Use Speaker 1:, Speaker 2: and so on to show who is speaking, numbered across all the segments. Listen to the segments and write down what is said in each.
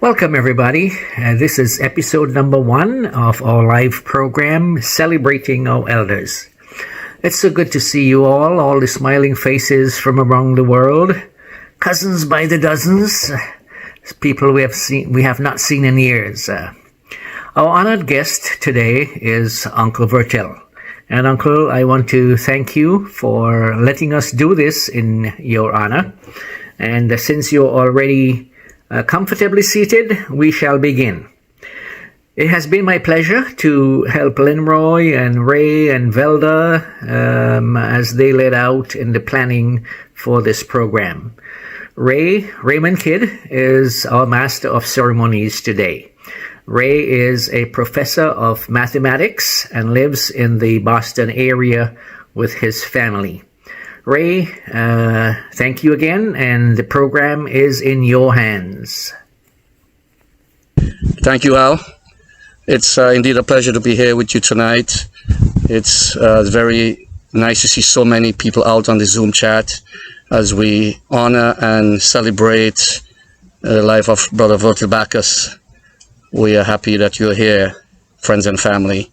Speaker 1: Welcome, everybody. This is episode number 1 of our live program, Celebrating Our Elders. It's so good to see you all the smiling faces from around the world, cousins by the dozens, people we have not seen in years. Our honored guest today is Uncle Vertyl. And Uncle, I want to thank you for letting us do this in your honor. And since you're already comfortably seated, we shall begin. It has been my pleasure to help Lenroy and Ray and Velda as they led out in the planning for this program. Raymond Kidd is our Master of Ceremonies today. Ray is a professor of mathematics and lives in the Boston area with his family. Ray, thank you again, and the program is in your hands.
Speaker 2: Thank you, Al. It's indeed a pleasure to be here with you tonight. It's very nice to see so many people out on the Zoom chat as we honor and celebrate the life of Brother Vertyl Bacchus. We are happy that you're here, friends and family.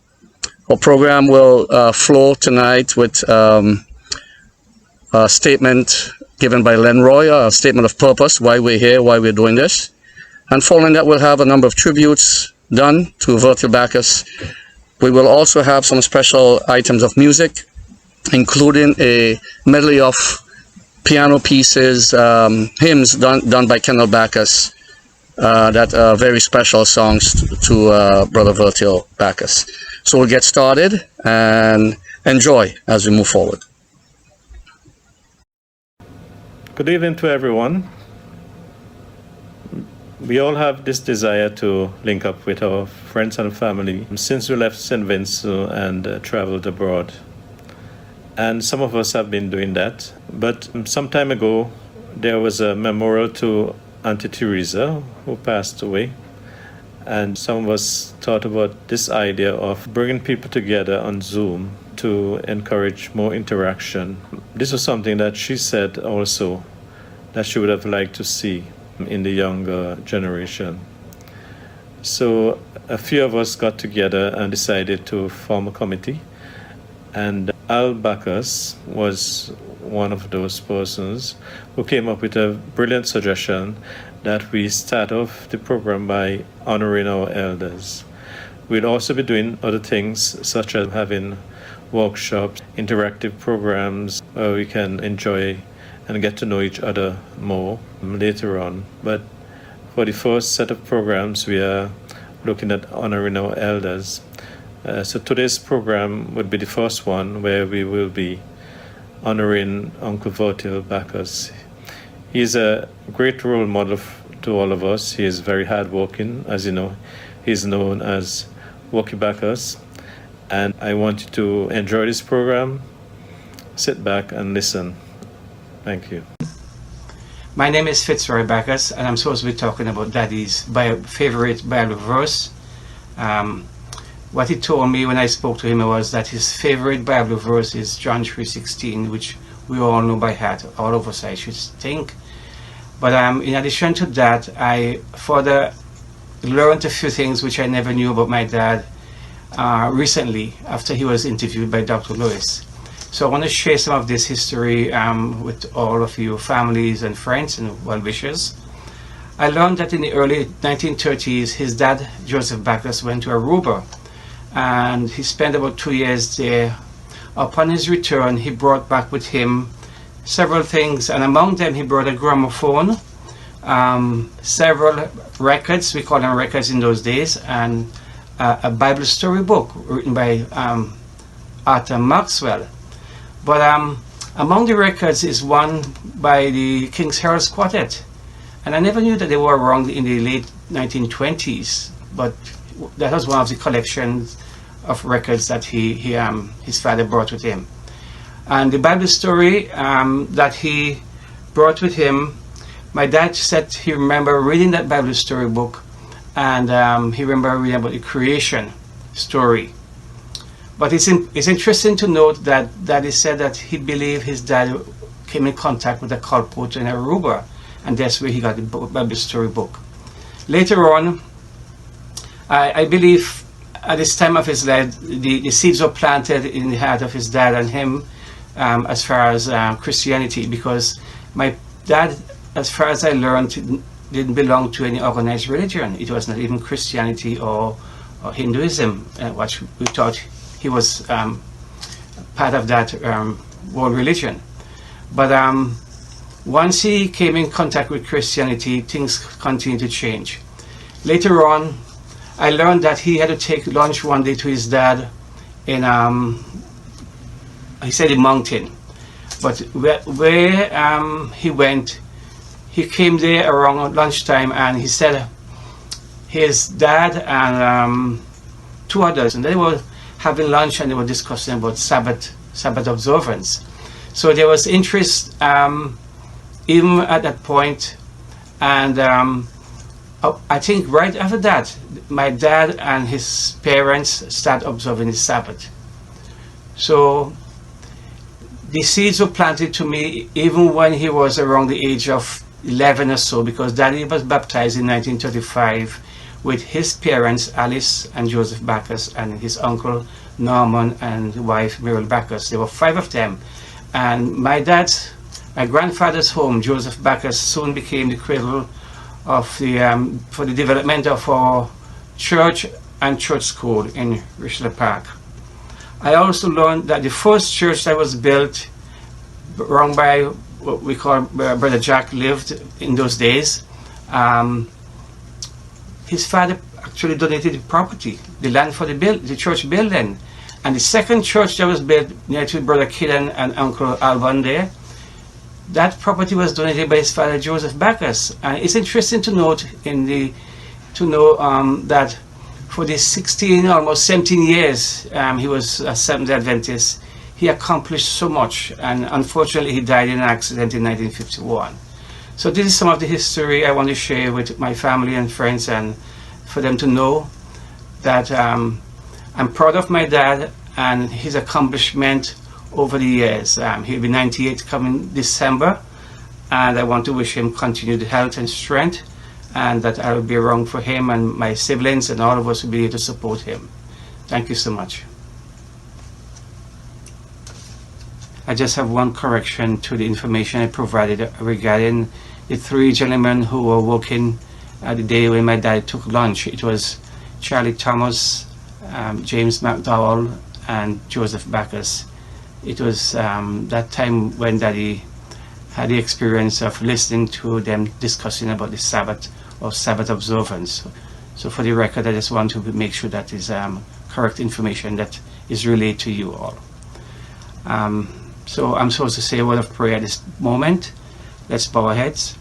Speaker 2: Our program will flow tonight with a statement given by Lenroy, a statement of purpose, why we're here, why we're doing this. And following that, we'll have a number of tributes done to Vertyl Bacchus. We will also have some special items of music, including a medley of piano pieces, hymns done by Kendall Bacchus, that are very special songs to Brother Vertyl Bacchus. So we'll get started and enjoy as we move forward.
Speaker 3: Good evening to everyone. We all have this desire to link up with our friends and family since we left St. Vincent and traveled abroad. And some of us have been doing that. But some time ago, there was a memorial to Auntie Teresa, who passed away. And some of us thought about this idea of bringing people together on Zoom to encourage more interaction. This was something that she said also that she would have liked to see in the younger generation. So a few of us got together and decided to form a committee. And Al Bacchus was one of those persons who came up with a brilliant suggestion that we start off the program by honoring our elders. We'll also be doing other things such as having workshops, interactive programs where we can enjoy and get to know each other more later on. But for the first set of programs, we are looking at honoring our elders. So today's program would be the first one where we will be honoring Uncle Vertyl Bacchus. He's a great role model to all of us. He is very hardworking. As you know, he's known as Woki Bacchus. And I want you to enjoy this program. Sit back and listen. Thank you.
Speaker 4: My name is Fitzroy Bacchus, and I'm supposed to be talking about Daddy's favorite Bible verse. What he told me when I spoke to him was that his favorite Bible verse is John 3:16, which we all know by heart, all of us, I should think. But in addition to that, I further learned a few things which I never knew about my dad recently after he was interviewed by Dr. Lewis. So I want to share some of this history with all of you families and friends and well-wishers. I learned that in the early 1930s, his dad, Joseph Bacchus, went to Aruba, and he spent about 2 years there. Upon his return, he brought back with him several things, and among them he brought a gramophone, several records, we call them records in those days, and a Bible story book written by Arthur Maxwell. But among the records is one by the King's Herald's Quartet, and I never knew that they were around in the late 1920s, but that was one of the collections of records that his father brought with him. And the Bible story that he brought with him, my dad said he remembered reading that Bible story book, and he remembered reading about the creation story. But it's interesting to note that Daddy said that he believed his dad came in contact with a colporteur in Aruba, and that's where he got the Bible story book. Later on, I believe at this time of his life, the seeds were planted in the heart of his dad and him as far as Christianity, because my dad, as far as I learned, didn't belong to any organized religion. It was not even Christianity or Hinduism, which we thought he was part of that world religion. But once he came in contact with Christianity, things continued to change. Later on, I learned that he had to take lunch one day to his dad in, he said, a mountain. But where he went, he came there around lunchtime, and he said his dad and two others, and they were having lunch and they were discussing about Sabbath observance. So there was interest even at that point, and I think right after that, my dad and his parents started observing the Sabbath. So the seeds were planted to me even when he was around the age of 11 or so, because Daddy was baptized in 1935 with his parents, Alice and Joseph Bacchus, and his uncle Norman and wife Muriel Bacchus. There were 5 of them. And my grandfather's home, Joseph Bacchus, soon became the cradle of for the development of our church and church school in Richland Park. I also learned that the first church that was built run by what we call Brother Jack lived in those days. His father actually donated the property, the land for the church building. And the second church that was built near to Brother Killen and Uncle Alban there, that property was donated by his father Joseph Bacchus. And it's interesting to note that for the 16, almost 17 years he was a Seventh-day Adventist, he accomplished so much, and unfortunately he died in an accident in 1951. So this is some of the history I want to share with my family and friends, and for them to know that I'm proud of my dad and his accomplishment over the years. He'll be 98 coming December, and I want to wish him continued health and strength, and that I will be around for him and my siblings, and all of us will be able to support him. Thank you so much. I just have one correction to the information I provided regarding the 3 gentlemen who were working the day when my dad took lunch. It was Charlie Thomas, James McDowell, and Joseph Bacchus. It was that time when Daddy had the experience of listening to them discussing about the Sabbath or Sabbath observance. So for the record, I just want to make sure that is correct information that is relayed to you all. So I'm supposed to say a word of prayer at this moment. Let's bow our heads.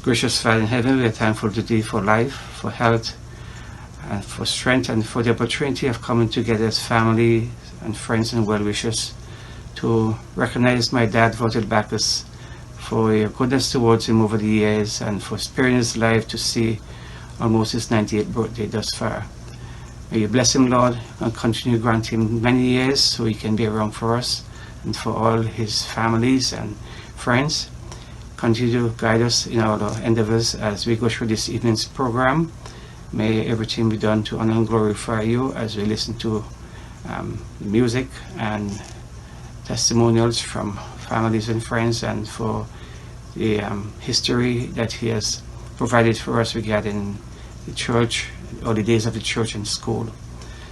Speaker 4: Gracious Father in heaven, we are thankful to Thee for life, for health, and for strength, and for the opportunity of coming together as family and friends and well-wishers to recognize my dad, Vertyl Bacchus, for your goodness towards him over the years, and for sparing his life to see almost his 98th birthday thus far. May you bless him, Lord, and continue to grant him many years so he can be around for us and for all his families and friends. Continue to guide us in our endeavors as we go through this evening's program. May everything be done to honor and glorify you as we listen to music and testimonials from families and friends, and for the history that he has provided for us regarding the church, or the days of the church and school.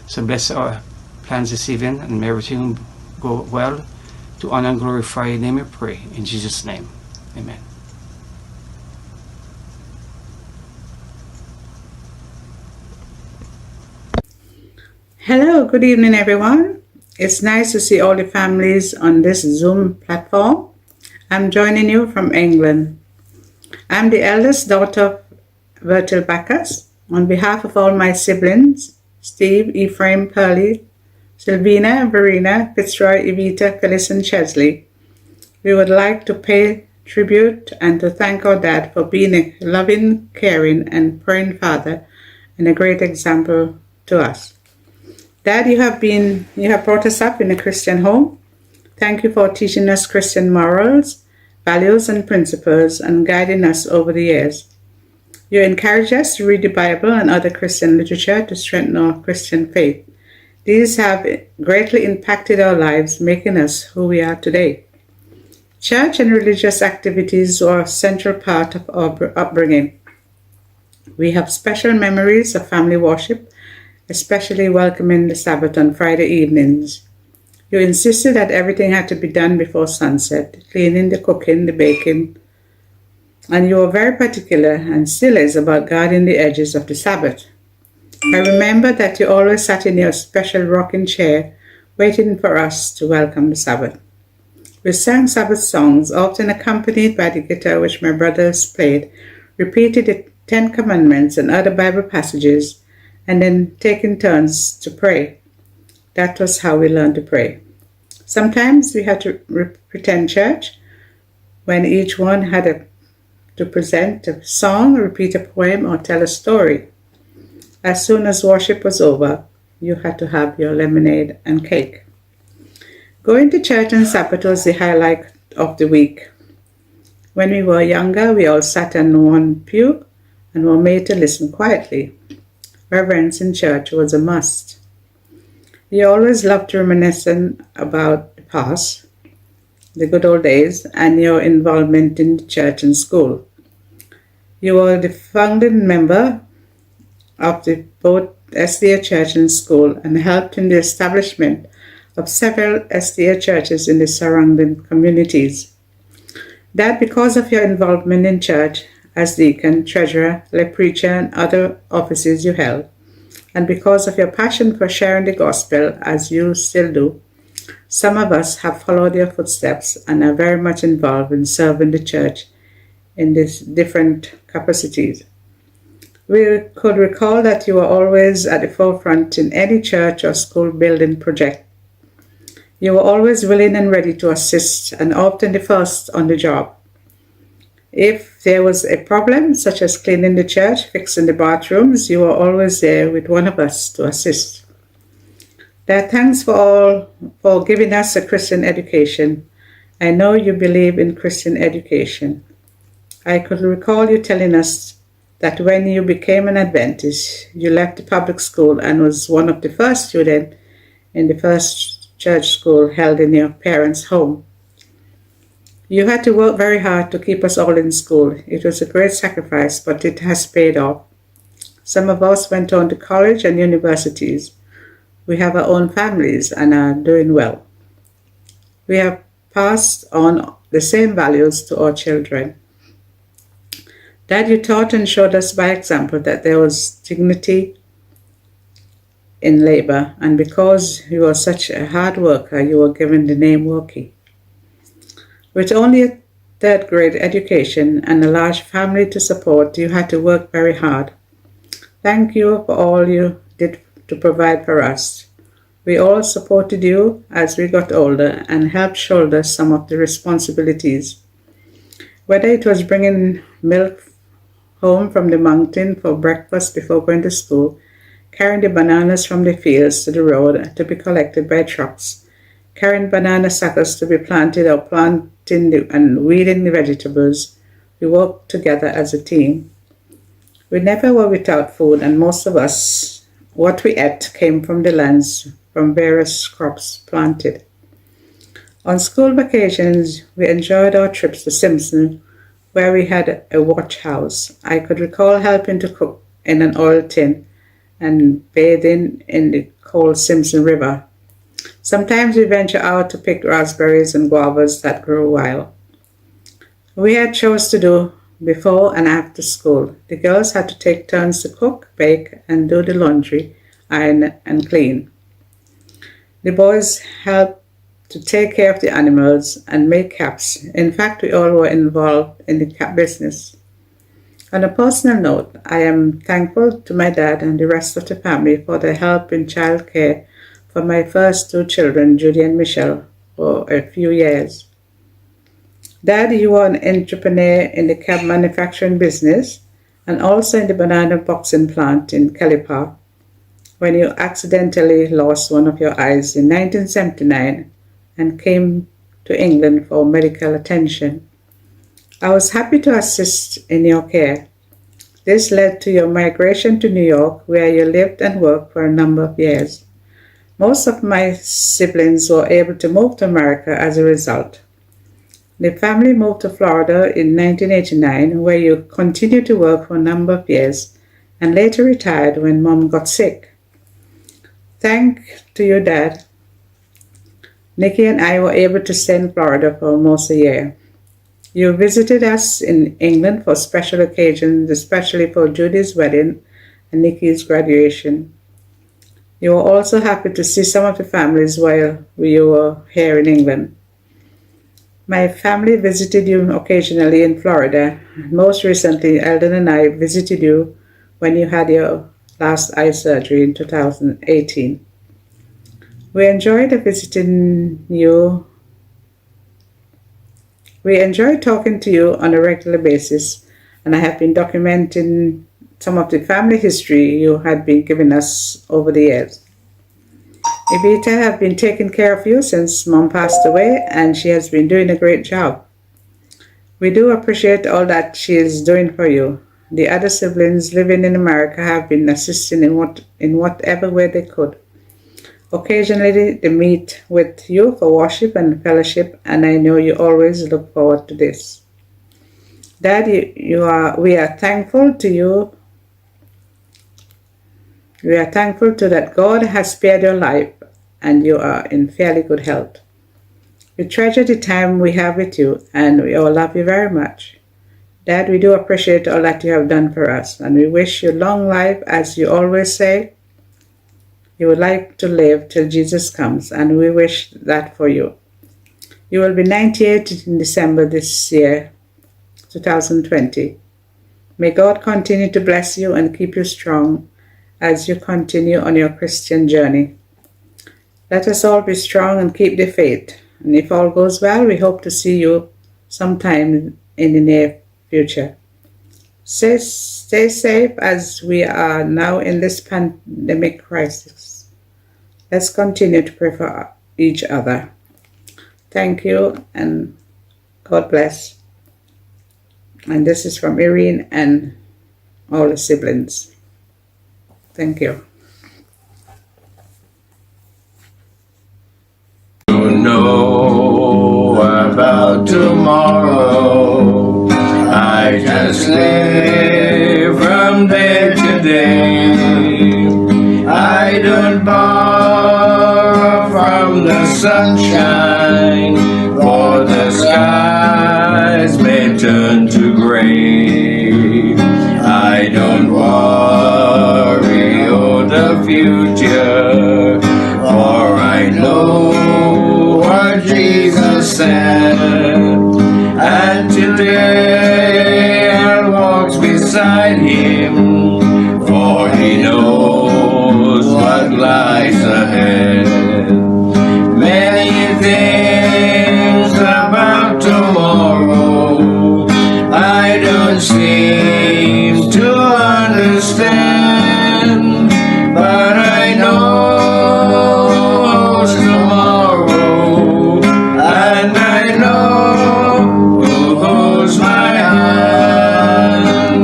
Speaker 4: So bless our plans this evening, and may everything go well. To honor and glorify your name we pray. In Jesus' name, amen.
Speaker 5: Hello, good evening everyone. It's nice to see all the families on this Zoom platform. I'm joining you from England. I'm the eldest daughter of Vertyl Bacchus. On behalf of all my siblings, Steve, Ephraim, Pearlie, Sylvina, Verena, Fitzroy, Evita, Phyllis, and Chesley, we would like to pay tribute and to thank our dad for being a loving, caring, and praying father and a great example to us. Dad, you have brought us up in a Christian home. Thank you for teaching us Christian morals, values, and principles, and guiding us over the years. You encourage us to read the Bible and other Christian literature to strengthen our Christian faith. These have greatly impacted our lives, making us who we are today. Church and religious activities are a central part of our upbringing. We have special memories of family worship, especially welcoming the Sabbath on Friday evenings. You insisted that everything had to be done before sunset, cleaning, the cooking, the baking, and you were very particular, and still is, about guarding the edges of the Sabbath. I remember that you always sat in your special rocking chair, waiting for us to welcome the Sabbath. We sang Sabbath songs, often accompanied by the guitar which my brothers played, repeated the 10 Commandments and other Bible passages, and then taking turns to pray. That was how we learned to pray. Sometimes we had to pretend church, when each one had to present a song, repeat a poem, or tell a story. As soon as worship was over, you had to have your lemonade and cake. Going to church on Sabbath was the highlight of the week. When we were younger, we all sat in one pew and were made to listen quietly. Reverence in church was a must. You always loved to reminisce about the past, the good old days, and your involvement in the church and school. You were the founding member of both SDA Church and school and helped in the establishment of several SDA churches in the surrounding communities. That because of your involvement in church as deacon, treasurer, lay preacher, and other offices you held, and because of your passion for sharing the gospel as you still do, some of us have followed your footsteps and are very much involved in serving the church in these different capacities. We could recall that you were always at the forefront in any church or school building project. You were always willing and ready to assist, and often the first on the job. If there was a problem, such as cleaning the church, fixing the bathrooms, you were always there with one of us to assist. Dad, thanks for giving us a Christian education. I know you believe in Christian education. I could recall you telling us that when you became an Adventist, you left the public school and was one of the first students in the first church school held in your parents' home. You had to work very hard to keep us all in school. It was a great sacrifice, but it has paid off. Some of us went on to college and universities. We have our own families and are doing well. We have passed on the same values to our children. Dad, you taught and showed us by example that there was dignity in labor, and because you were such a hard worker, you were given the name Worky. With only a third grade education and a large family to support, you had to work very hard. Thank you for all you did to provide for us. We all supported you as we got older and helped shoulder some of the responsibilities. Whether it was bringing milk home from the mountain for breakfast before going to school, carrying the bananas from the fields to the road to be collected by trucks, carrying banana suckers to be planted or planting and weeding the vegetables, we worked together as a team. We never were without food, and most of us, what we ate came from the lands from various crops planted. On school vacations, we enjoyed our trips to Simpson, where we had a watch house. I could recall helping to cook in an oil tin and bathing in the cold Simpson River. Sometimes we venture out to pick raspberries and guavas that grew wild. We had chores to do before and after school. The girls had to take turns to cook, bake, and do the laundry, iron, and clean. The boys helped to take care of the animals and make caps. In fact, we all were involved in the cap business. On a personal note, I am thankful to my dad and the rest of the family for their help in child care for my first two children, Judy and Michelle, for a few years. Dad, you were an entrepreneur in the cap manufacturing business and also in the banana boxing plant in Calipa when you accidentally lost one of your eyes in 1979 and came to England for medical attention. I was happy to assist in your care. This led to your migration to New York, where you lived and worked for a number of years. Most of my siblings were able to move to America as a result. The family moved to Florida in 1989, where you continued to work for a number of years and later retired when Mom got sick. Thanks to your dad, Nikki and I were able to stay in Florida for almost a year. You visited us in England for special occasions, especially for Judy's wedding and Nikki's graduation. You were also happy to see some of the families while you were here in England. My family visited you occasionally in Florida. Most recently, Eldon and I visited you when you had your last eye surgery in 2018. We enjoyed visiting you. We enjoy talking to you on a regular basis, and I have been documenting some of the family history you had been giving us over the years. Evita have been taking care of you since Mom passed away, and she has been doing a great job. We do appreciate all that she is doing for you. The other siblings living in America have been assisting in whatever way they could. Occasionally, they meet with you for worship and fellowship, and I know you always look forward to this. Dad, we are thankful to you. We are thankful to that God has spared your life, and you are in fairly good health. We treasure the time we have with you, and we all love you very much. Dad, we do appreciate all that you have done for us, and we wish you long life, as you always say. You would like to live till Jesus comes, and we wish that for you. You will be 98 in December this year, 2020. May God continue to bless you and keep you strong as you continue on your Christian journey. Let us all be strong and keep the faith. And if all goes well, we hope to see you sometime in the near future. Stay safe as we are now in this pandemic crisis. Let's continue to pray for each other. Thank you and God bless. And this is from Irene and all the siblings. Thank you.
Speaker 6: Know about tomorrow. I just live from day to day. I don't borrow from the sunshine, for the skies may turn to gray. I don't worry o'er the future, for I know what Jesus said. And today I'll walk beside him, for he knows what lies ahead. Many things about tomorrow I don't seem to understand, but I know tomorrow, and I know who holds my hand.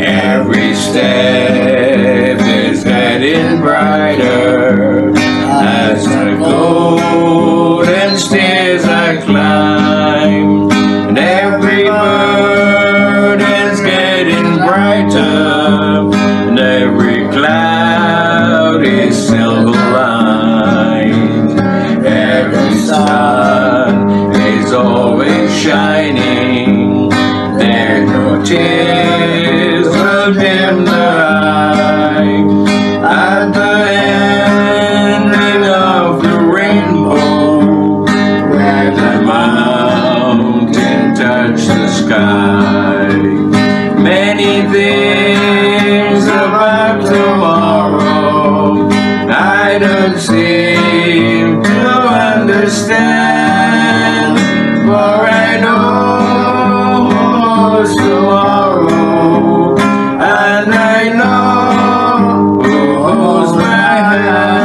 Speaker 6: Every step is getting brighter as the golden stairs I climb, and every bird is getting brighter, and every cloud is silver lined. Every sun is always shining. There's no tears will dim the eye. At the ending of the rainbow, where the mountain touch the sky. Many things about tomorrow I don't seem to understand, for I know who's tomorrow, and I know who holds my hand.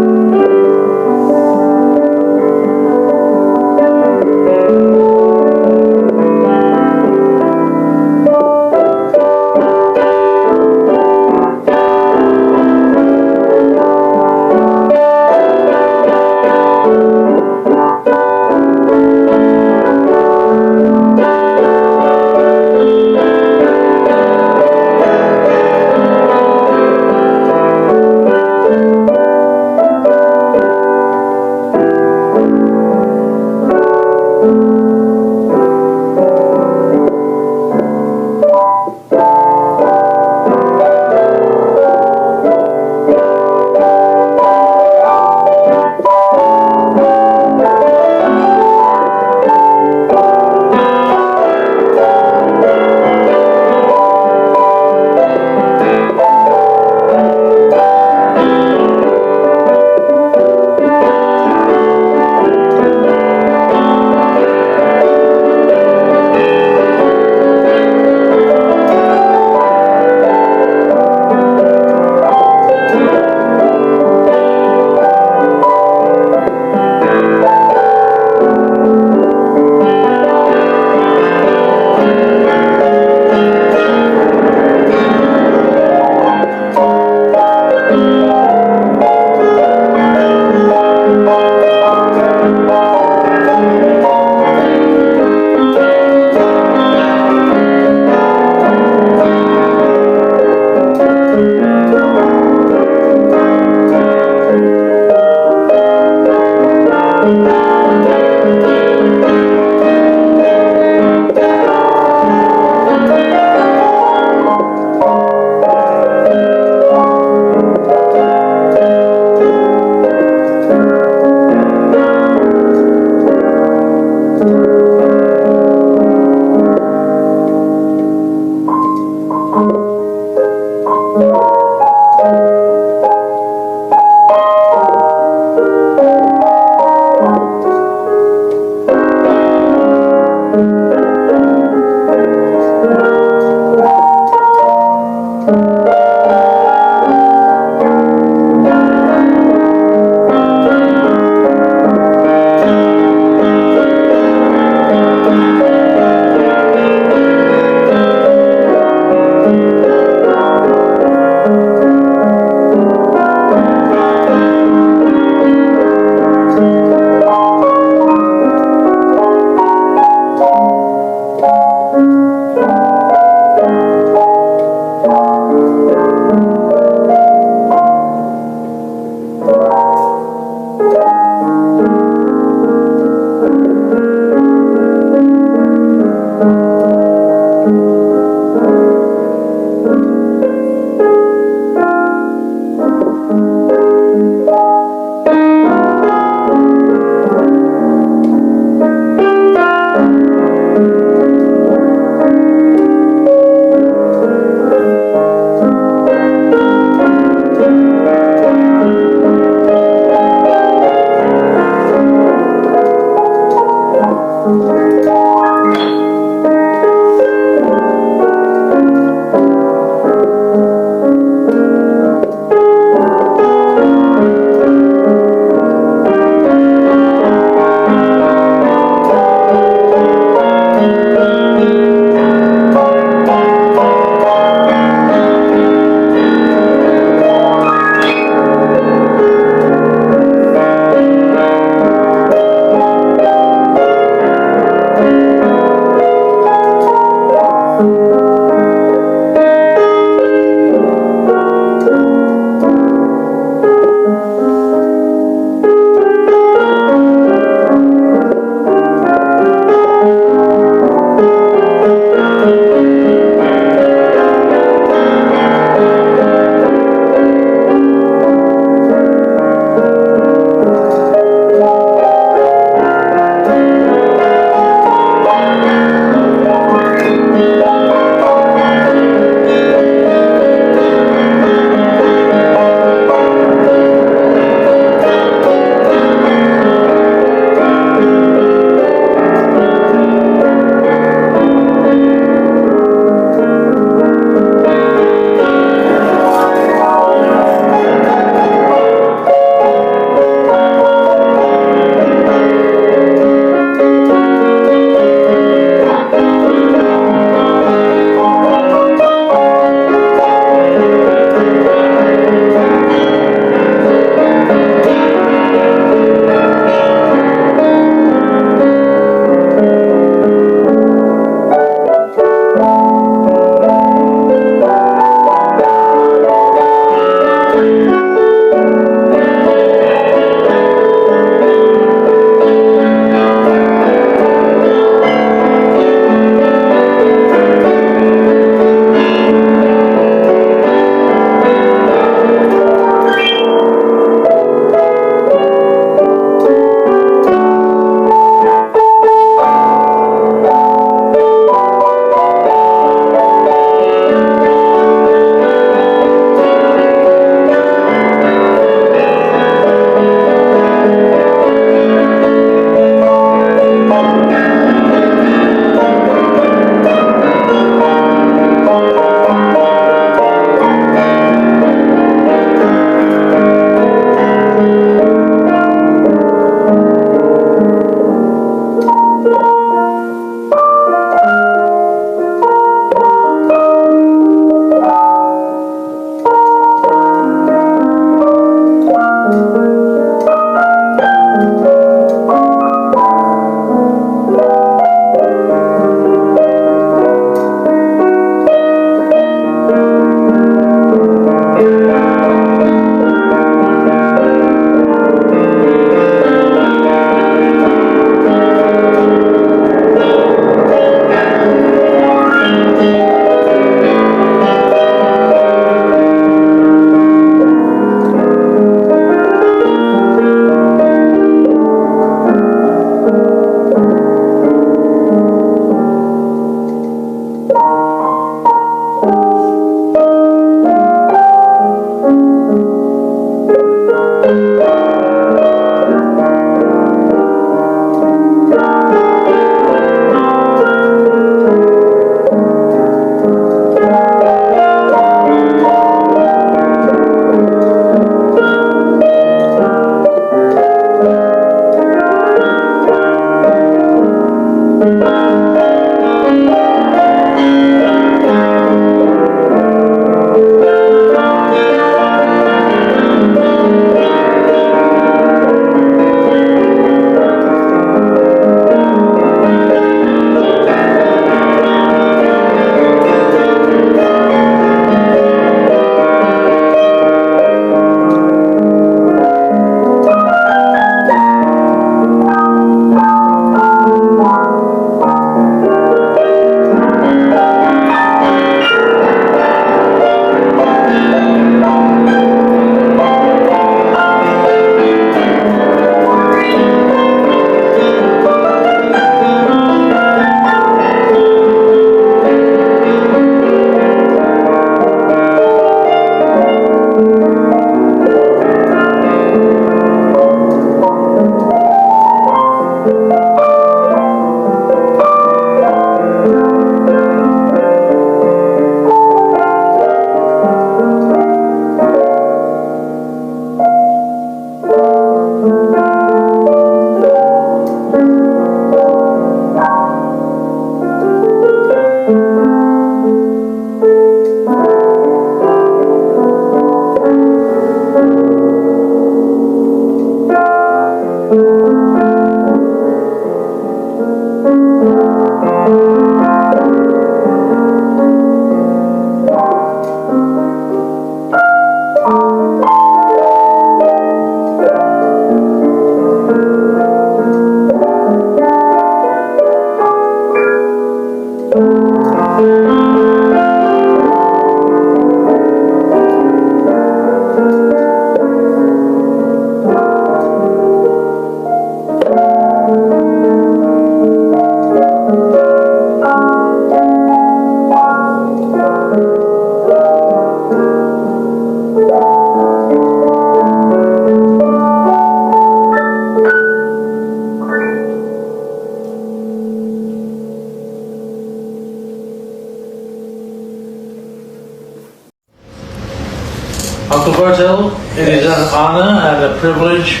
Speaker 7: Uncle Vertyl, it is an honor and a privilege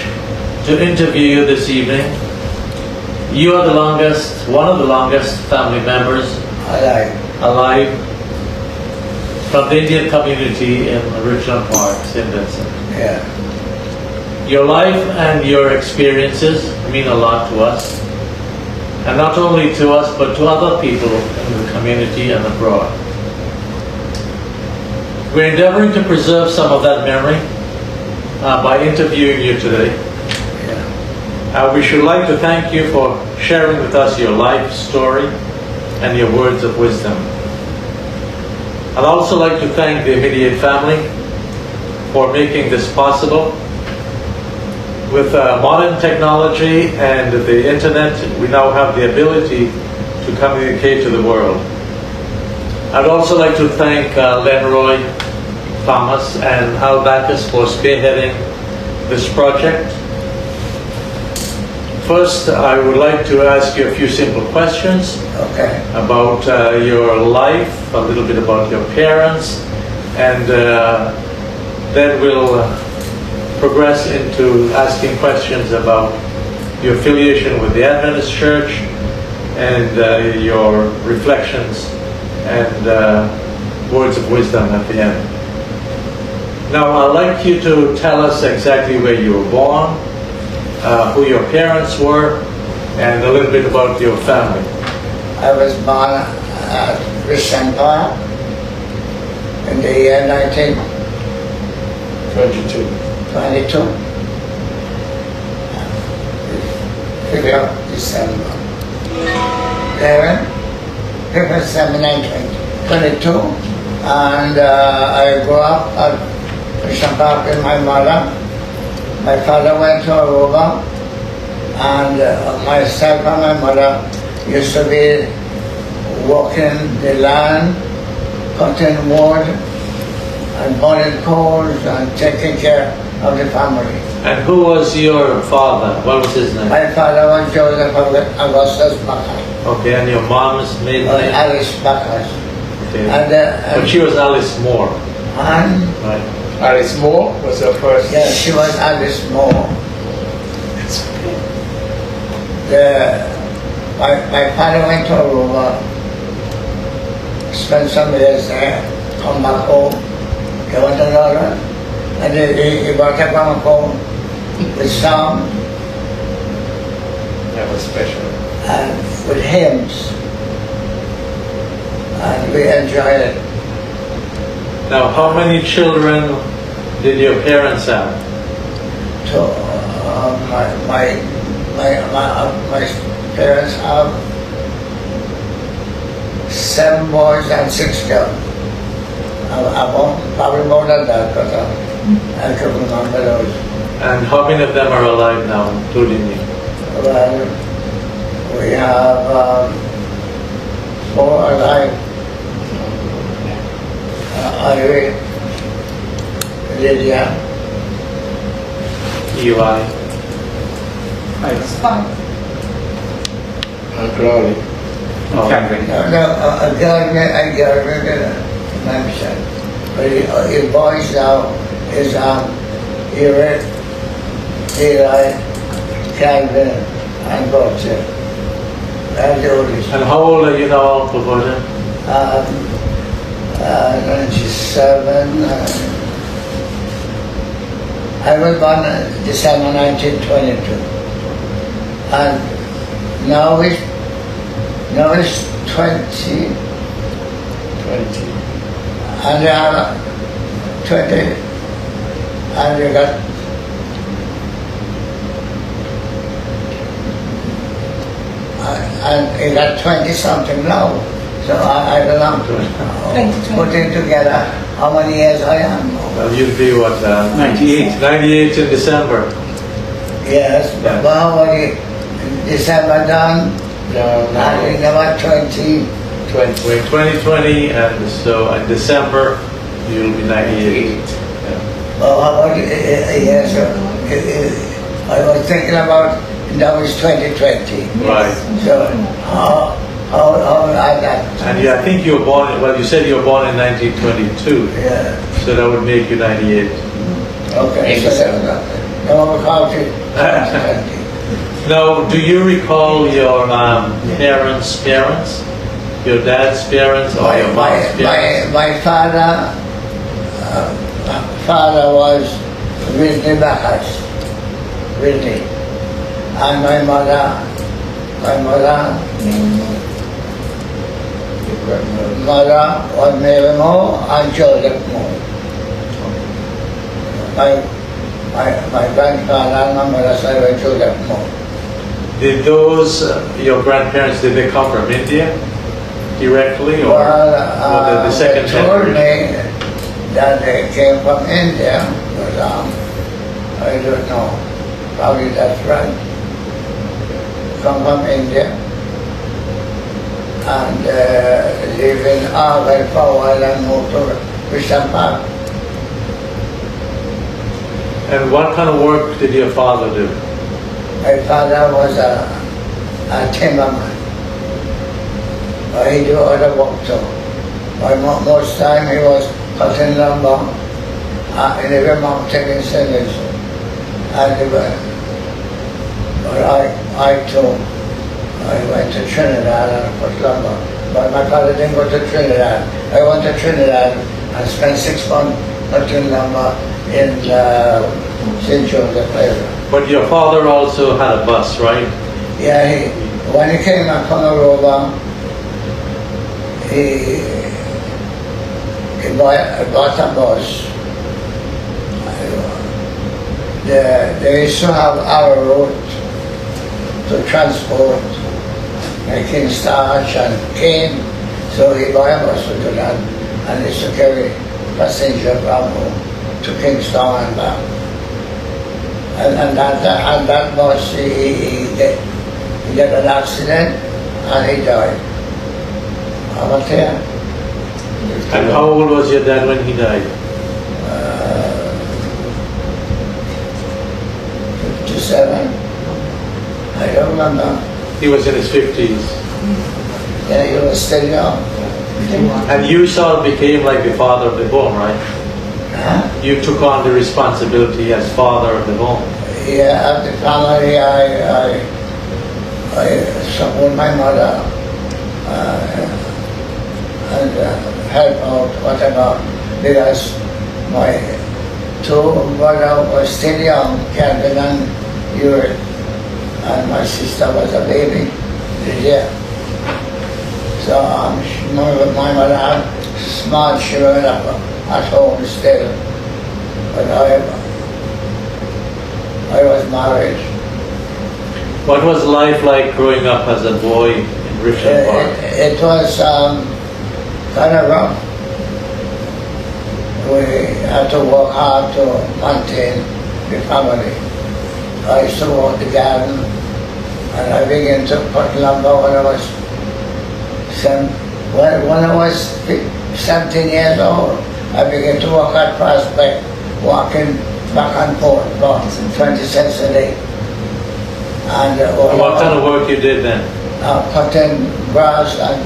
Speaker 7: to interview you this evening. You are one of the longest family members alive from the Indian community in Richland Park, St. Vincent.
Speaker 6: Yeah.
Speaker 7: Your life and your experiences mean a lot to us, and not only to us, but to other people in the community and abroad. We're endeavoring to preserve some of that memory by interviewing you today. We should like to thank you for sharing with us your life story and your words of wisdom. I'd also like to thank the immediate family for making this possible. With modern technology and the internet, we now have the ability to communicate to the world. I'd also like to thank Lenroy Thomas and Al Bacchus for spearheading this project. First, I would like to ask you a few simple questions about your life, a little bit about your parents, and then we'll progress into asking questions about your affiliation with the Adventist Church and your reflections and words of wisdom at the end. Now, I'd like you to tell us exactly where you were born, who your parents were, and a little bit about your family.
Speaker 6: I was born at Richland Park in the year 1922. 5th of December. 5th of December 1922. And I grew up at Richland Park with my mother. My father went to Aruba, and myself and my mother used to be working the land, cutting wood, and burning coals, and taking care of the family.
Speaker 7: And who was your father? What was his name?
Speaker 6: My father was Joseph Augustus Bacchus.
Speaker 7: Okay, and your mom's maiden name?
Speaker 6: Alice Bacchus.
Speaker 7: Okay. But she was Alice Moore.
Speaker 6: And
Speaker 7: right.
Speaker 8: Alice Moore was her first.
Speaker 6: Yes, she was Alice Moore. My father went to Aruba, spent some years there, come back home. He went another, and he brought a gramophone with song.
Speaker 8: That was special.
Speaker 6: And with hymns. And we enjoyed it.
Speaker 7: Now, how many children did your parents have?
Speaker 6: So my parents have 7 boys and 6 girls. Probably more than that, because I can remember those.
Speaker 7: And how many of them are alive now, including you?
Speaker 6: Well, we have 4 alive. Irene, Lydia,
Speaker 7: Eli,
Speaker 8: Glory.
Speaker 7: Catherine.
Speaker 6: no, a girl didn't mention. But his boys now is Irene, Eli, Calvin, and Bertie. That's the oldest.
Speaker 7: And how old are you now, Uncle Vertyl?
Speaker 6: 97. I was born in December 1922. And now it's 20.
Speaker 8: 20.
Speaker 6: And 20. And we got and he got 20 something now. So I don't know. Putting together how many years I am.
Speaker 7: Well, you'd be what, 98? 98 in December.
Speaker 6: Yes,
Speaker 7: Yeah.
Speaker 6: but how many December done? And in about 20.
Speaker 7: 2020, and so in December, you'll be 98.
Speaker 6: Well, how about, yes, I was thinking about, that was 2020.
Speaker 7: Right.
Speaker 6: So how at that.
Speaker 7: And I think you were born, well, you said you were born in 1922,
Speaker 6: Yeah.
Speaker 7: so that would make you 98.
Speaker 6: Okay, so no, we count it.
Speaker 7: Now, do you recall your parents' parents? Your dad's parents or your mom's parents?
Speaker 6: My father was Mr.Vertyl Bacchus, Whitney, and my mother was Mary Moore and Joseph Moore. My grandfather and my mother side were Joseph Moore.
Speaker 7: Did those, your grandparents, did they come from India directly or the second
Speaker 6: they told
Speaker 7: generation?
Speaker 6: me that they came from India, but I don't know. Probably that's right. Come from India and live in Argyle for a while and moved to Bishop Park.
Speaker 7: And what kind of work did your father do?
Speaker 6: My father was a timberman. He do other work too. But most time he was cutting lumber in every mountain in Sydney. But I too, I went to Trinidad and put lumber. But my father didn't go to Trinidad. I went to Trinidad and spent 6 months cutting lumber in St. Joseph area.
Speaker 7: But your father also had a bus, right?
Speaker 6: Yeah, when he came up on the rover, he bought a bus. They used to have our route to transport making starch and cane, so he bought a bus to do that, and he used to carry passenger from home to Kingston and back. And that bus, he get an accident and he died. I was here.
Speaker 7: And how old was your dad when he died?
Speaker 6: 57. I don't remember.
Speaker 7: He was in his 50s.
Speaker 6: Yeah, he was still young.
Speaker 7: And you sort of became like the father of the home, right?
Speaker 6: Huh?
Speaker 7: You took on the responsibility as father of the home.
Speaker 6: Yeah, at the family, I support my mother and help out whatever, because my two brothers were still young, Calvin and Uri, and my sister was a baby, Lydia. So my mother had small children at home still, but I was married.
Speaker 7: What was life like growing up as a boy in Richmond Park?
Speaker 6: It was kind of rough. We had to work hard to maintain the family. I used to work the garden, and I began to put lumber when I was 17 years old. I began to work at Prospect, walking back and forth about 20 cents a day. And
Speaker 7: what kind of work you did then?
Speaker 6: Cutting grass and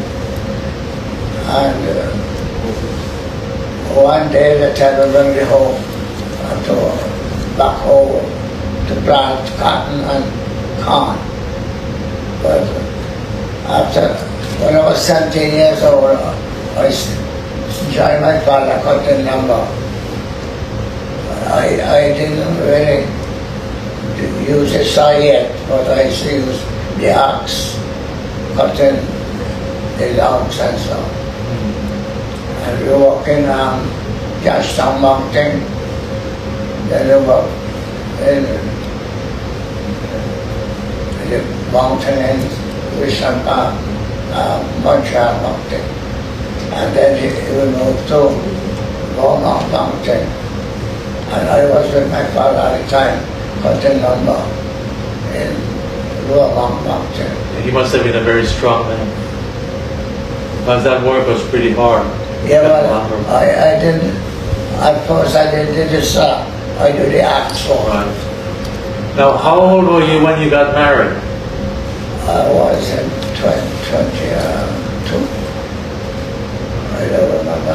Speaker 6: one day they tell me bring the hoe to backhoe to plant cotton and corn. But when I was 17 years old, I joined my father cutting lumber. I didn't really use a saw yet, but I used to use the axe, cutting the logs and so on. And we walk in Georgetown Mountain, then we walk in the mountain in Richmond Park, Montreal Mountain. And then we moved to Beaumont Mountain. And I was with my father at the time, cutting lumber in Beaumont Mountain.
Speaker 7: He must have been a very strong man, because that work was pretty hard.
Speaker 6: Yeah, well, I didn't, at first I didn't do the saw, I do the axe for it.
Speaker 7: Right. Now, how old were you when you got married?
Speaker 6: I was in 22. I don't remember.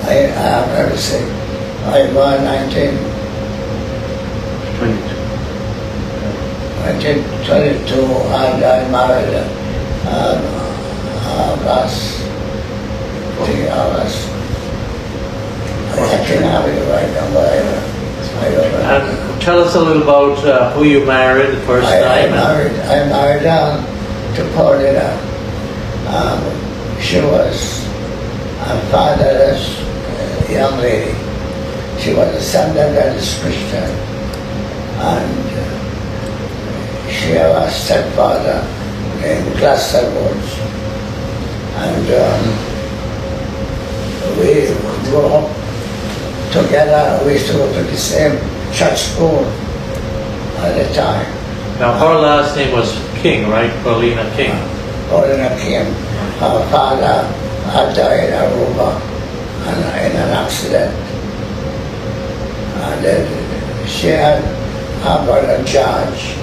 Speaker 6: Let me see. I was 1922 and I married August. I can have it right now, but I don't know.
Speaker 7: And tell us a little about who you married the first time.
Speaker 6: I married to Paulina. She was a fatherless young lady. She was a Sunday-Baptist Christian, and she had a stepfather named Glasser Woods. And we grew up together. We used to go to the same church school at the time.
Speaker 7: Now her last name was King, right? Paulina King.
Speaker 6: Paulina King. Her father had died in Aruba in an accident. And then she had her brother George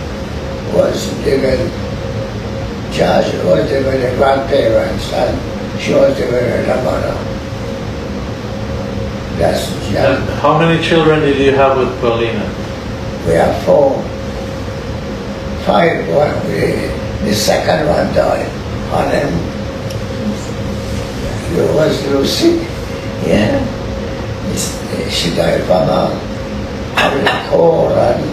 Speaker 6: was living with the grandparents, and she was living with her mother.
Speaker 7: And how many children did you have with Paulina?
Speaker 6: We have 4. 5. The second one died. And then it was Lucy. Yeah. She died from a cold and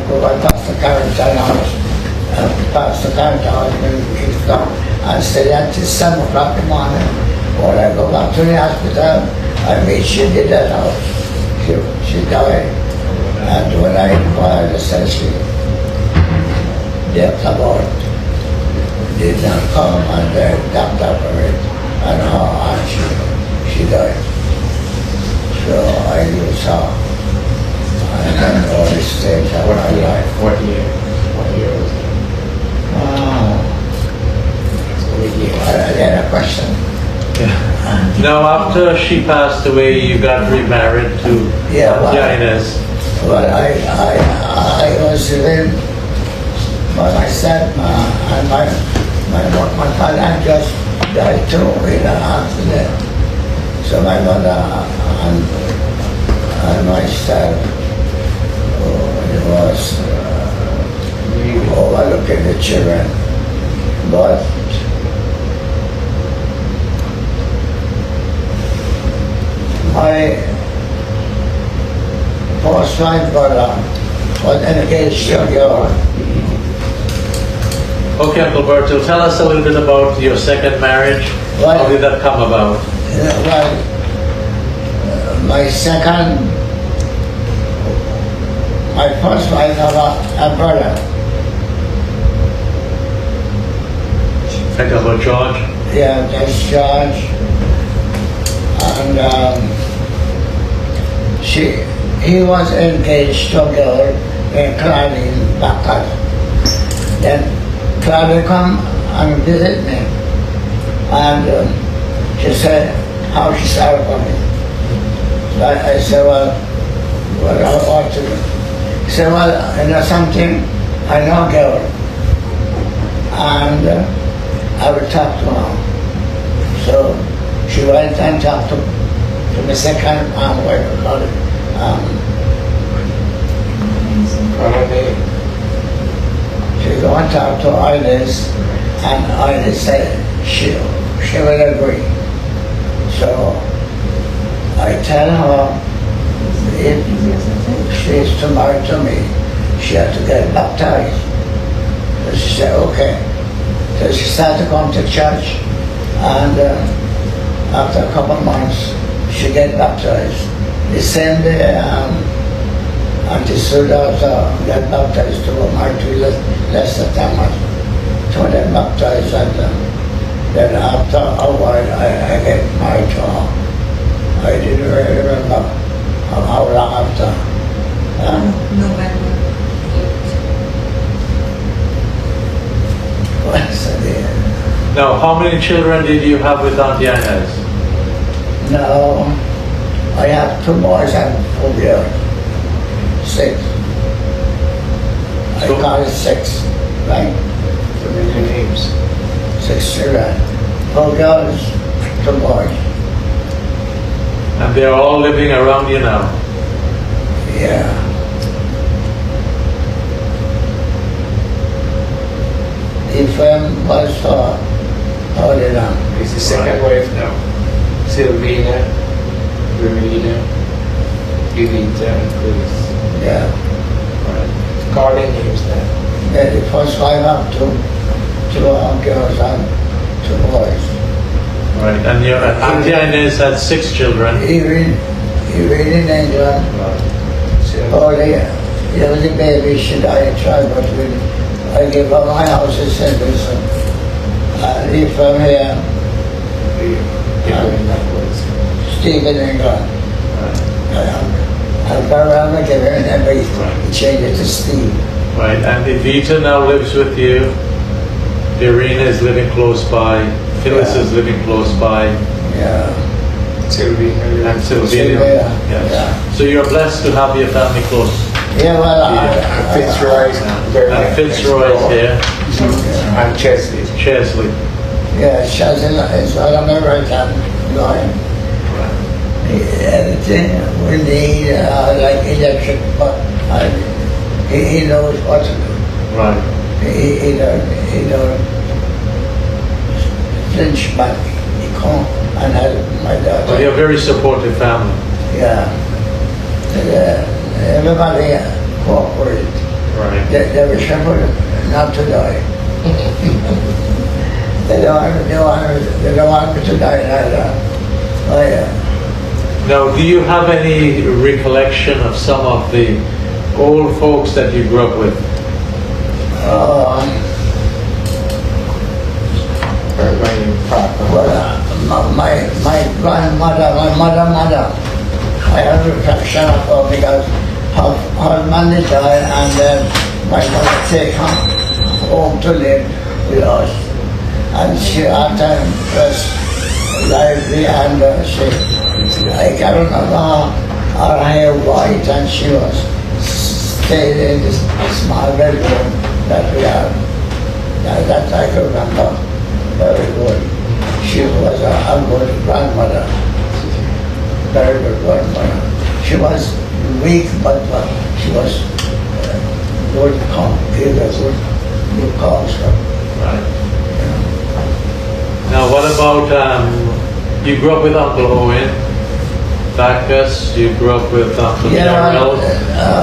Speaker 6: go past the Carrington house. Past the Carrington house and he come and stay until 7 o'clock in the morning. When I go back to the hospital, I meet she did that house. She died. And when I inquired, essentially, the about did not come and the doctor for it, and her aunt, she died. So I used her. And then all the stage of my life.
Speaker 8: What year was it?
Speaker 6: I had a question.
Speaker 7: Now after she passed away, you got remarried to Inez.
Speaker 6: Well, I was living by myself, and my father just died too in an accident. So my mother and myself was overlooking the children. But my first wife was engaged to a girl.
Speaker 7: Okay, Uncle Bertil, tell us a little bit about your second marriage. How did that come about?
Speaker 6: My first wife had a brother.
Speaker 7: Think about George?
Speaker 6: Yeah, that's George. And he was engaged to a girl named Claudine Bacchus. Then Claudine come and visit me. And she said how she started for me. So I said, well, what I ought to do. He said, well, you know something, I know a girl. And I will talk to her. So she went and talked to the second wife, she go and talk to Ines, and Ines said she will agree. So I tell her if she is to marry to me, she had to get baptized. So she said, okay. So she started to come to church, and after a couple of months, she get baptized. The same day, Auntie Sudata got baptized to go married to Lester Thomas. So they baptized, and then after a while, I get married to her. I didn't really remember how long after.
Speaker 9: November 8th.
Speaker 6: What's the
Speaker 7: Now, how many children did you have with Auntie Inez?
Speaker 6: No, I have 2 boys and 4 girls. 6. I
Speaker 7: So-
Speaker 6: call it 6. right?
Speaker 9: So many names.
Speaker 6: 6 children. 4 girls, 2 boys.
Speaker 7: And they're all living around you now.
Speaker 6: Yeah. Ephraim was for holding on.
Speaker 9: He's the second wife now. Sylvina, Verena, Evita, and Chris.
Speaker 6: Yeah.
Speaker 9: Right. Calling names now.
Speaker 6: Yeah, the first 5 have 2 girls and 2 boys.
Speaker 7: Right. And your Auntie Inez had 6 children.
Speaker 6: Even in England, Polly, there was a baby, she died, but I gave her my house in St. Vincent. I leave from here, Steve in England. I'll go around and give her and then we change it to Steve.
Speaker 7: Right. And Evita now lives with you. Irina is living close by. Phyllis is living close by.
Speaker 6: Yeah.
Speaker 9: Sylvina.
Speaker 7: And Sylvia.
Speaker 6: Sylvia,
Speaker 7: Yes.
Speaker 6: yeah.
Speaker 7: So you're blessed to have your family close.
Speaker 6: Yeah, well,
Speaker 9: Fitzroy.
Speaker 7: And Fitzroy is here.
Speaker 9: And Chesley.
Speaker 7: Chesley.
Speaker 6: yeah, Shazin is right on my right hand line. Everything we need, like electric, but he knows what to do.
Speaker 7: Right.
Speaker 6: He don't flinch back. He come and help my daughter.
Speaker 7: Well, you're a very supportive family.
Speaker 6: Yeah. Everybody cooperated.
Speaker 7: Right.
Speaker 6: They were careful not to die. They don't want me to die either. Oh yeah.
Speaker 7: Now, do you have any recollection of some of the old folks that you grew up with?
Speaker 6: Well, my grandmother, my mother, I have a reflection of her because her money died and then my mother take her home to live with us. And she at time was lively and I can remember her hair white and she was stayed in this small bedroom that we have. That I can remember very good. She was a good grandmother, very good grandmother. She was weak, but she was good, good culture.
Speaker 7: Right. Now, what about, you grew up with Uncle Owen Bacchus, you grew up with Uncle Darrell,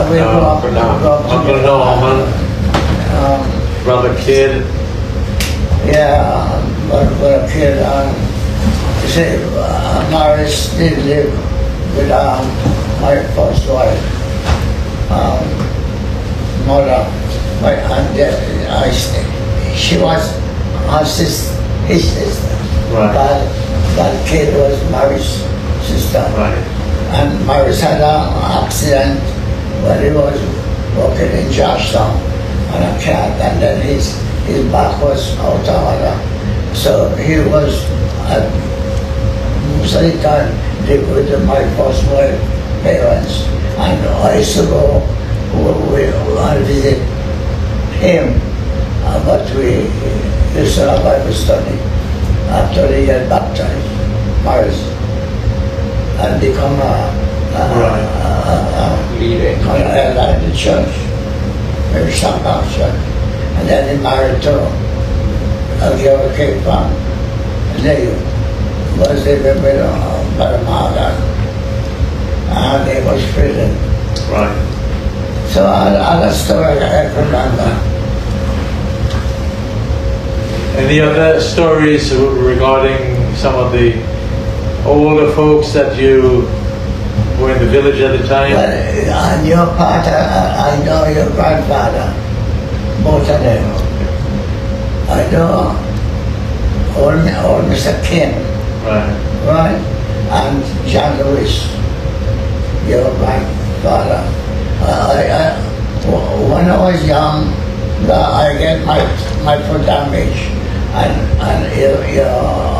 Speaker 6: we grew up
Speaker 7: Uncle Norman, Brother Kid.
Speaker 6: Yeah, but a kid, you see, Morris did live with my first wife, mother, my aunt, she was his sister.
Speaker 7: Right.
Speaker 6: But kid was Morris' sister.
Speaker 7: Right.
Speaker 6: And Morris had an accident when he was working in Georgetown on a car, and then his back was out of order. So he was, most of the time, live with my first wife parents. And I used to go and visit him, but we used to have Bible study after he had baptized Morris and become
Speaker 9: leader
Speaker 6: in the church, very strong church. And then he married to a girl came from Leo, was living with Brother Morgan, and he was prison.
Speaker 7: Right.
Speaker 6: So all that story I can remember.
Speaker 7: Any other stories regarding some of the older folks that you were in the village at the time?
Speaker 6: Well, on your part, I know your grandfather, both of them. I know old Mr. Kim, right? And John Lewis, your grandfather. When I was young, I get my foot damaged, and your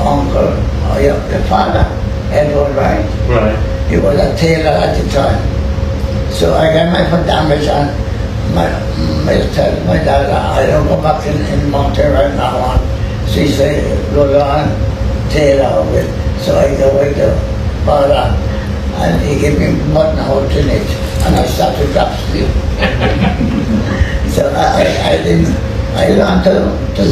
Speaker 6: uncle, your father, Edward, right?
Speaker 7: Right.
Speaker 6: He was a tailor at the time. So I got my foot damaged, and my dad, I don't go back in mountain right now. So he said, go down, tail out of it. So I go with the father, and he gave me button hole in it, and I started to sleep. So I learned to do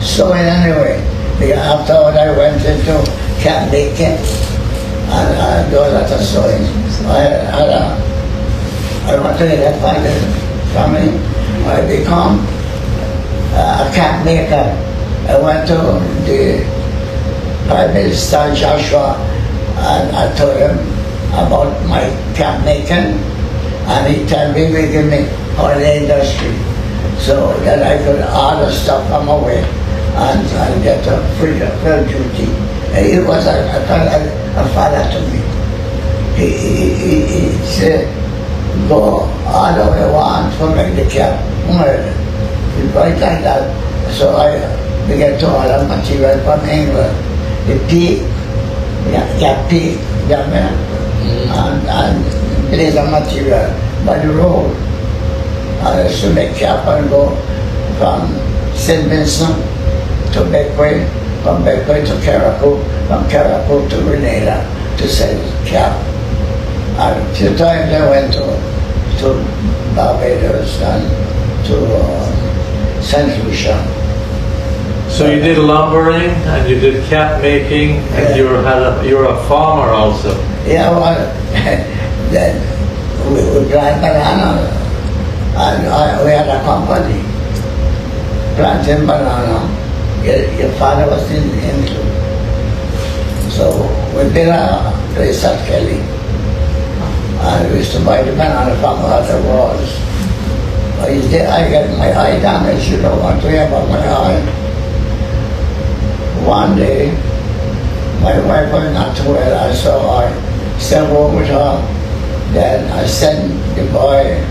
Speaker 6: sewing anyway. Because afterward I went into camp making, and I do a lot of sewing. I want to get funded from me. I become a camp maker. I went to the Prime Minister Joshua, and I told him about my camp making, and he told me he give me holiday industry so that I could order stuff from away and get a free duty. And he was a father to me. He said, go all the way on for make the cap. Right like that. So I began to order material from England. The pig, pig, and blazer material by the road. I used to make cap and go from St. Vincent to Beckway, from Beckway to Caracou, from Caracou to Grenada to sell cap. And a few times I went to Barbados and to St. Lucia.
Speaker 7: So you did lumbering and you did cap making, and you're a farmer also.
Speaker 6: Yeah, well, then we plant banana, and we had a company planting banana. Your father was into. So we built a place at Kelly, and we used to buy the banana from other walls. I get my eye damaged. You don't want to hear about my eye. One day, my wife was not too well, so I stayed home with her. Then I sent the boy,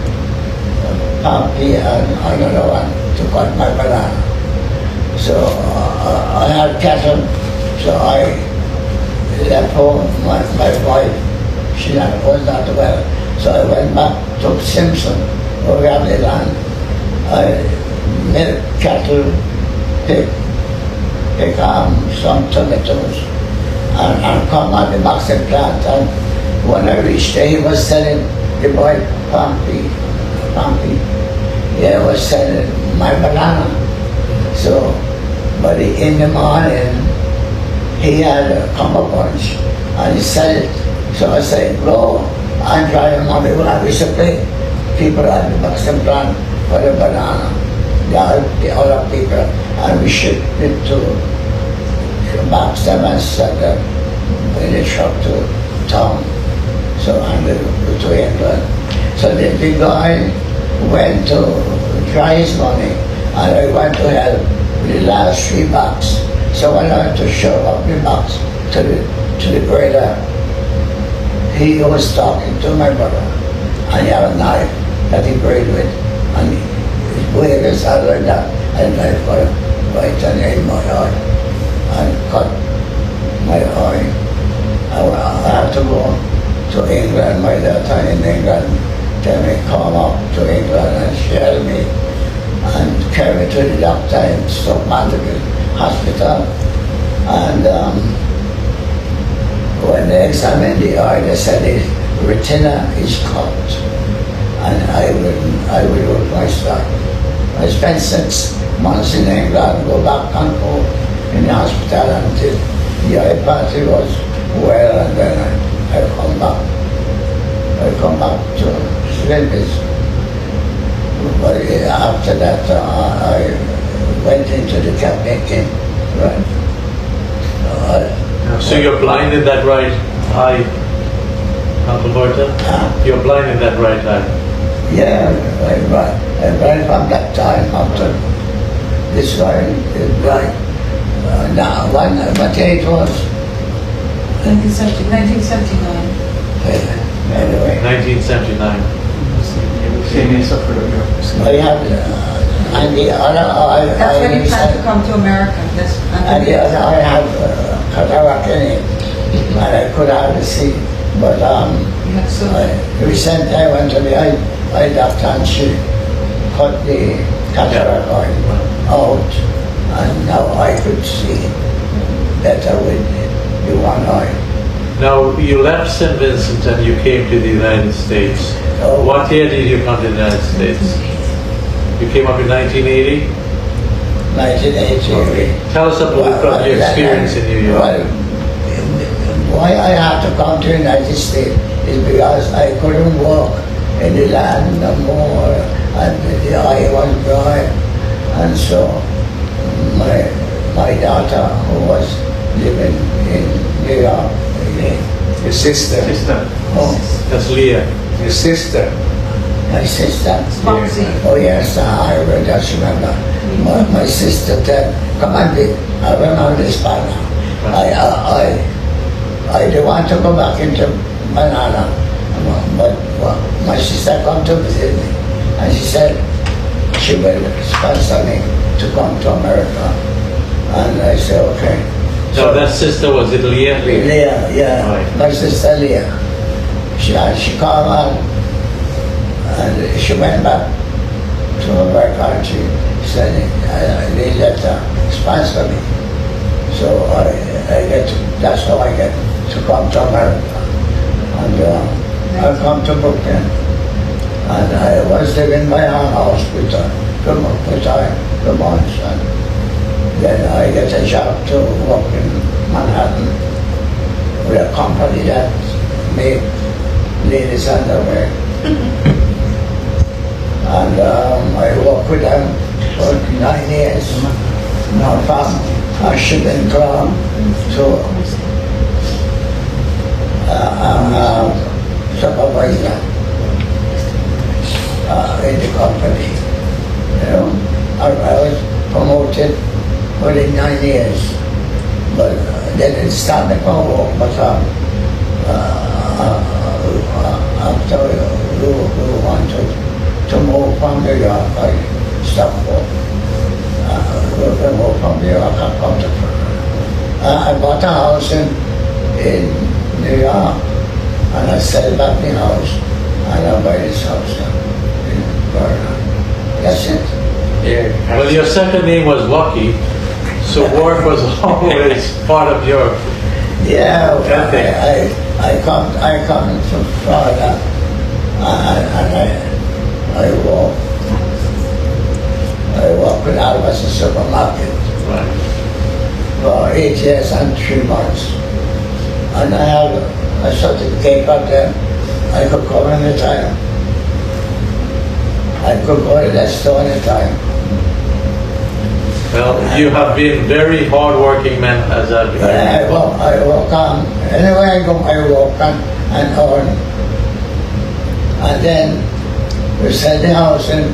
Speaker 6: Pumpy, and another one to cut my banana. So I had cattle, so I left home. My wife, was not well, so I went back to Simpson, where we have the land. I milk cattle, pick some tomatoes, and come at the boxing plant. And when I reached there, he was selling, the boy Pumpy, he was selling my banana. So, but in the morning, he had a combo punch, and he said it. So I said, go and try your mommy. Well, we should pay people at the boxing plant for the banana. The other people, and we shipped it to Baxter and sent them in the truck to town, so and to England. So the guy went to try his money, and I went to help with the last 3 bucks. So when I went to show up the box to the grader, he was talking to my brother, and he had a knife that he graded with, and he waved his hand like that, and I put it right in my eye and cut my eye. I had to go to England. My daughter in England tell me come up to England and share me and carry me to the doctor in Stoke Mandeville Hospital. And when they examined the eye, they said the retina is cut, and I will lose my sight. I spent 6 months in England, go back and forth in the hospital until the eye party was well, and then I come back. I come back to Slippers. But after that, I went into the cap making. Right.
Speaker 7: So you're blind in that right eye, Uncle Bertha? You're blind in that right eye?
Speaker 6: Yeah, I'm blind from that time up to this line is blind. Now, what age was?
Speaker 8: 1979.
Speaker 6: Anyway.
Speaker 7: 1979.
Speaker 6: I have, and the other eye,
Speaker 8: That's when you plan to come to America.
Speaker 6: and the other eye have cataract in it, and I could hardly see. But
Speaker 8: You have so
Speaker 6: recently I went to the eye doctor, and she cut the cataract oil out, and now I could see better with the one eye.
Speaker 7: Now, you left St. Vincent and you came to the United States.
Speaker 6: Oh.
Speaker 7: What year did you come to the United States? You came up in 1980?
Speaker 6: 1988.
Speaker 7: Tell us about your experience in New York.
Speaker 6: Well, why I had to come to the United States is because I couldn't walk in the land no more, and the eye was dry, and so my daughter, who was living in New York,
Speaker 9: Your sister.
Speaker 6: oh,
Speaker 7: That's Leah.
Speaker 9: Your sister.
Speaker 6: my sister.
Speaker 8: Foxy.
Speaker 6: Oh yes, I just remember. My sister said, come on, I remember this part now. I don't want to go back into Banana, but my sister come to visit me, and she said she will sponsor me to come to America, and I said okay.
Speaker 7: So that sister, was it Leah?
Speaker 6: Leah, yeah,
Speaker 7: Right.
Speaker 6: my sister Leah. She called on, and she went back to America, and she said they let her sponsor me. So that's how I get to come to America. And I come to Brooklyn, and I was living in my own house with 2 months, and then I get a job to work in Manhattan with a company that made ladies' underwear. And I worked with them for 9 years. Now from a shipping club to supervisor in the company. You know, I was promoted within 9 years, but they didn't start the work. But after we wanted to move from New York, I stopped work. We moved from New York, I come to I bought a house in New York, and I sold back the house, and I buy this house in Florida. That's it.
Speaker 9: Yeah.
Speaker 7: Well, your second name was Lucky, so work was always part of your...
Speaker 6: Yeah, I come from Florida, and I work with Albert's supermarket
Speaker 7: Right.
Speaker 6: for 8 years and 3 months. And I have a certificate up there. I could go anytime. I could go to that store anytime.
Speaker 7: Well, you have been very hard-working man, as I've
Speaker 6: I walk on. Anywhere I go, I walk on and earn. And then we sell the house in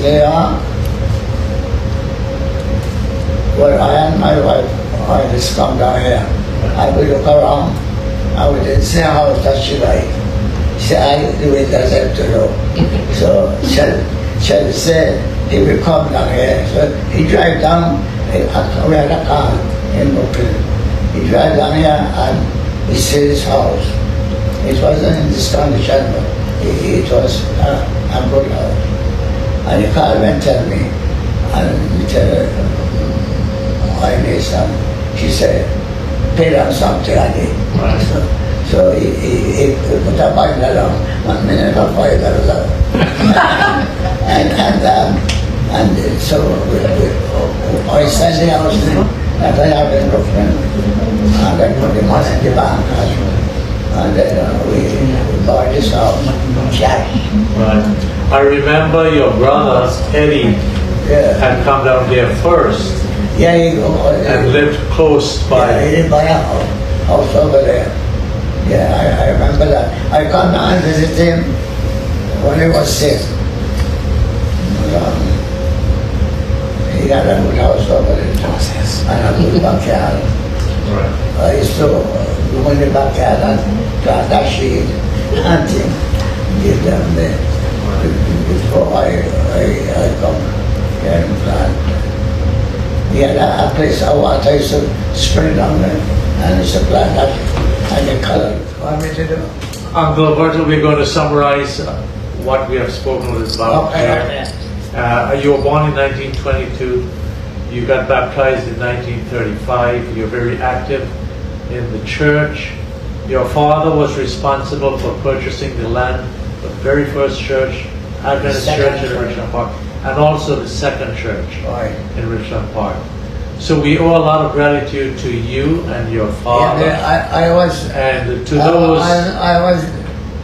Speaker 6: New York. Well, I and my wife, I just come down here. I will look around. I will see a house that she like. She I do it as I have to do. So she'll say he will come down here. So he drive down. We had a car in Brooklyn. He drive down here and he sees his house. It wasn't in this condition, but it was a good house. And he called me and tell me, and he tell her, I need some. She said, pay them something I need. So he put a $5 1 minute or $5. and so I sent the house that I have in Brooklyn, and I put the money in the bank, and then we bought this house, cash.
Speaker 7: Right. I remember your brother, Eddie,
Speaker 6: Yeah.
Speaker 7: had come down here first
Speaker 6: Yeah,
Speaker 7: and lived close
Speaker 6: he
Speaker 7: by.
Speaker 6: didn't buy a house over there. Yeah, I remember that. I come down and visit him when he was sick. He had a good house over there and a good backyard.
Speaker 7: Right.
Speaker 6: I used to go in the backyard and plant a seed and give them there. Before I come here and plant. He had a place of water, I used to spray down there, and used to plant that, and the color. What me to do?
Speaker 7: Uncle Vertyl, we're going to summarize what we have spoken about here. You were born in 1922. You got baptized in 1935. You're very active in the church. Your father was responsible for purchasing the land, the very first church, Adventist church in Richland Park, and also the second church in Richland Park. So we owe a lot of gratitude to you and your father.
Speaker 6: Yeah, I was,
Speaker 7: and to those.
Speaker 6: I was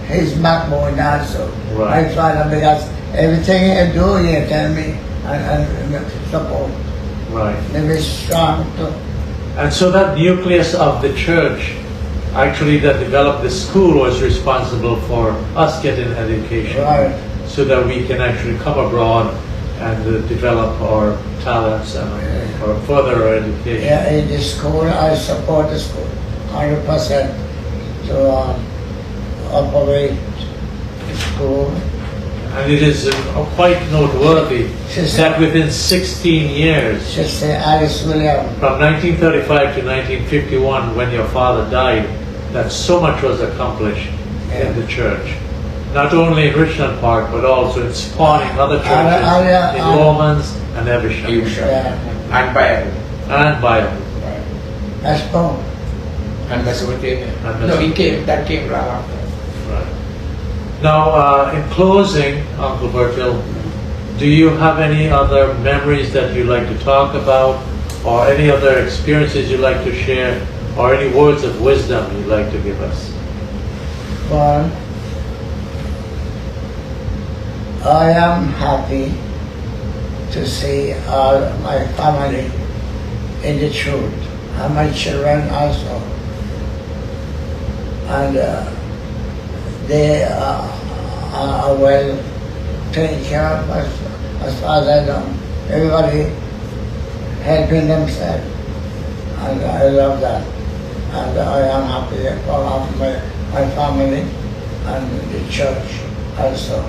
Speaker 6: his backbone also.
Speaker 7: Right.
Speaker 6: My father, because everything he do, he tell me and support.
Speaker 7: Right.
Speaker 6: Very strong too.
Speaker 7: And so that nucleus of the church, actually that developed the school, was responsible for us getting education,
Speaker 6: Right.
Speaker 7: so that we can actually come abroad and develop our talents and or further our education.
Speaker 6: Yeah, in the school, I support the school 100% to operate the school.
Speaker 7: And it is quite noteworthy that within 16 years,
Speaker 6: Sister Alice William,
Speaker 7: from 1935 to 1951, when your father died, that so much was accomplished in the church. Not only in Richland Park, but also in spawning other churches in Lomans and Evesham.
Speaker 9: And Bible.
Speaker 7: And Bible.
Speaker 6: that's Paul.
Speaker 9: And Mesopotamia.
Speaker 7: And
Speaker 9: No, that came right after.
Speaker 7: Right. Now, in closing, Uncle Vertyl, do you have any other memories that you'd like to talk about, or any other experiences you'd like to share, or any words of wisdom you'd like to give us?
Speaker 6: Well, I am happy to see all my family in the truth, and my children also. And they are well taken care of as far as I know. Everybody helping themselves, and I love that. And I am happy for my family and the church also.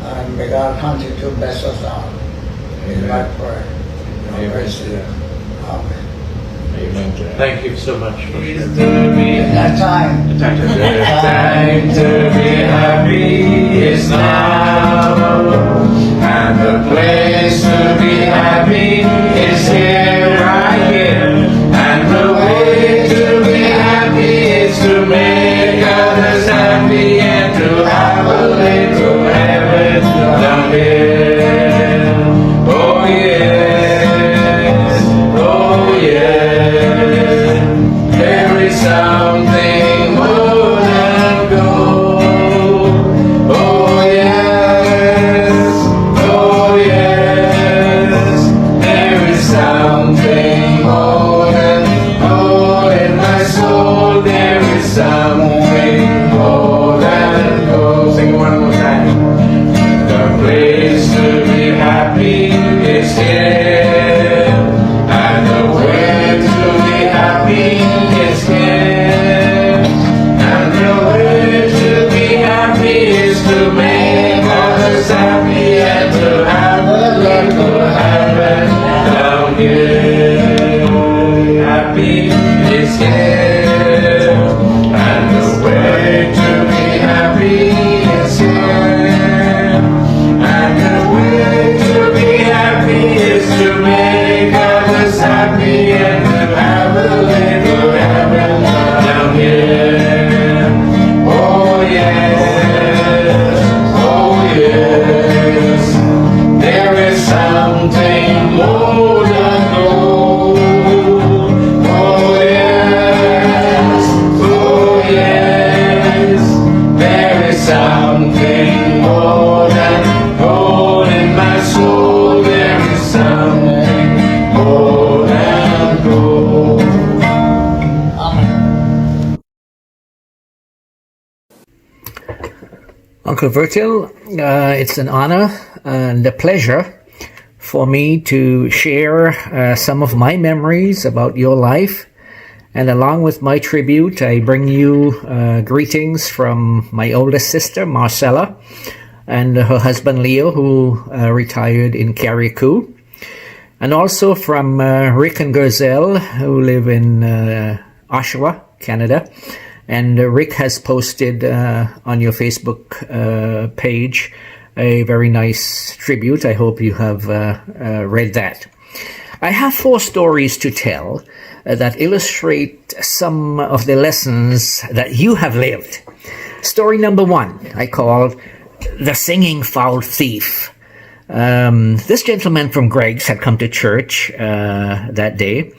Speaker 6: And may God continue to bless us all. In my prayer. Amen.
Speaker 9: Amen.
Speaker 7: Thank you so much.
Speaker 6: That time.
Speaker 9: The time to be happy is now, and the place to be happy is here, right here. And the way to be happy is to make others happy and to have a little heaven down here. Oh yes, oh yes. There is something more than gold. Oh yes, oh yes. There is something more than gold in my soul. There is something more than gold. Sing one more time. The place to be happy is here, and the way to be happy is here, and the way to be happy is to make others happy and to have a little heaven down here. Happy is here, and the way to be happy is here, and the way to be happy is to make others happy and to have a little heaven down here. Oh yes, oh yes. There is something more than gold. Oh yes, oh yes. There is something more than gold in my soul. There is something more than gold.
Speaker 1: Uncle Vertyl, it's an honor and a pleasure for me to share some of my memories about your life. And along with my tribute, I bring you greetings from my oldest sister, Marcella, and her husband, Leo, who retired in Carriacou. And also from Rick and Gazelle, who live in Oshawa, Canada. And Rick has posted on your Facebook page a very nice tribute. I hope you have read that. I have 4 stories to tell that illustrate some of the lessons that you have lived. Story number 1, I call The Singing Foul Thief. This gentleman from Greg's had come to church that day,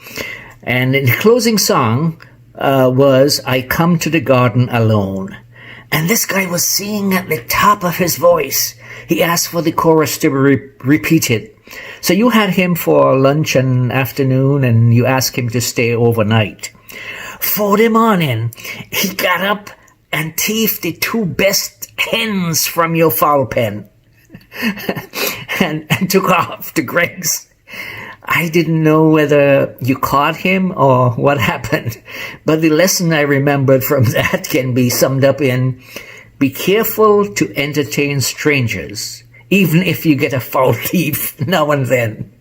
Speaker 1: and the closing song was I Come to the Garden Alone. And this guy was singing at the top of his voice. He asked for the chorus to be repeated. So you had him for lunch and afternoon, and you asked him to stay overnight. For the morning, he got up and thieved the 2 best hens from your fowl pen and took off to Greg's. I didn't know whether you caught him or what happened, but the lesson I remembered from that can be summed up in, be careful to entertain strangers, even if you get a foul thief now and then.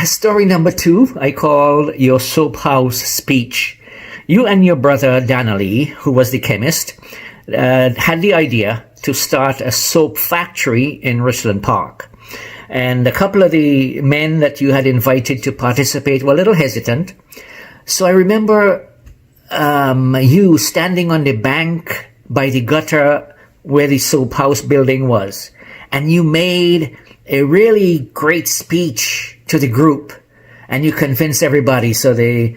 Speaker 1: Story number 2, I call your soap house speech. You and your brother Donnelly, who was the chemist, had the idea to start a soap factory in Richland Park. And a couple of the men that you had invited to participate were a little hesitant. So I remember you standing on the bank by the gutter where the soap house building was. And you made a really great speech to the group. And you convinced everybody, so they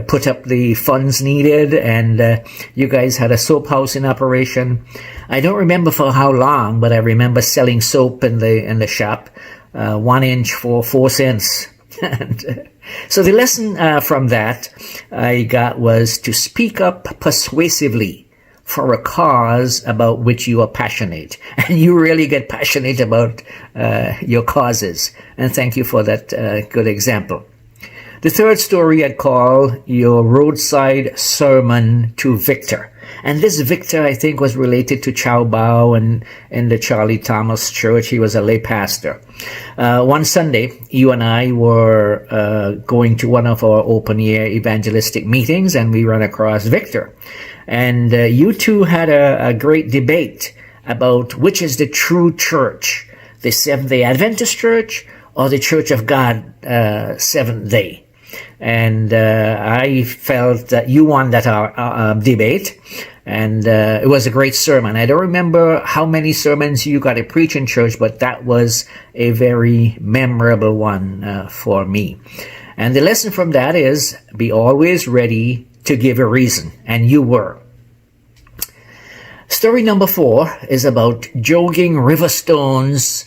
Speaker 1: put up the funds needed, and you guys had a soap house in operation. I don't remember for how long, but I remember selling soap in the shop, 1 inch for 4 cents. And, so the lesson from that I got was to speak up persuasively for a cause about which you are passionate. And you really get passionate about your causes. And thank you for that good example. The third story I'd call your roadside sermon to Victor. And this Victor, I think, was related to Chow Bao and in the Charlie Thomas Church. He was a lay pastor. One Sunday, you and I were going to one of our open-air evangelistic meetings, and we ran across Victor. And you two had a great debate about which is the true church, the Seventh-day Adventist Church or the Church of God, Seventh Day. And I felt that you won that debate, and it was a great sermon. I don't remember how many sermons you got to preach in church, but that was a very memorable one for me. And the lesson from that is be always ready to give a reason, and you were. Story number 4 is about jogging river stones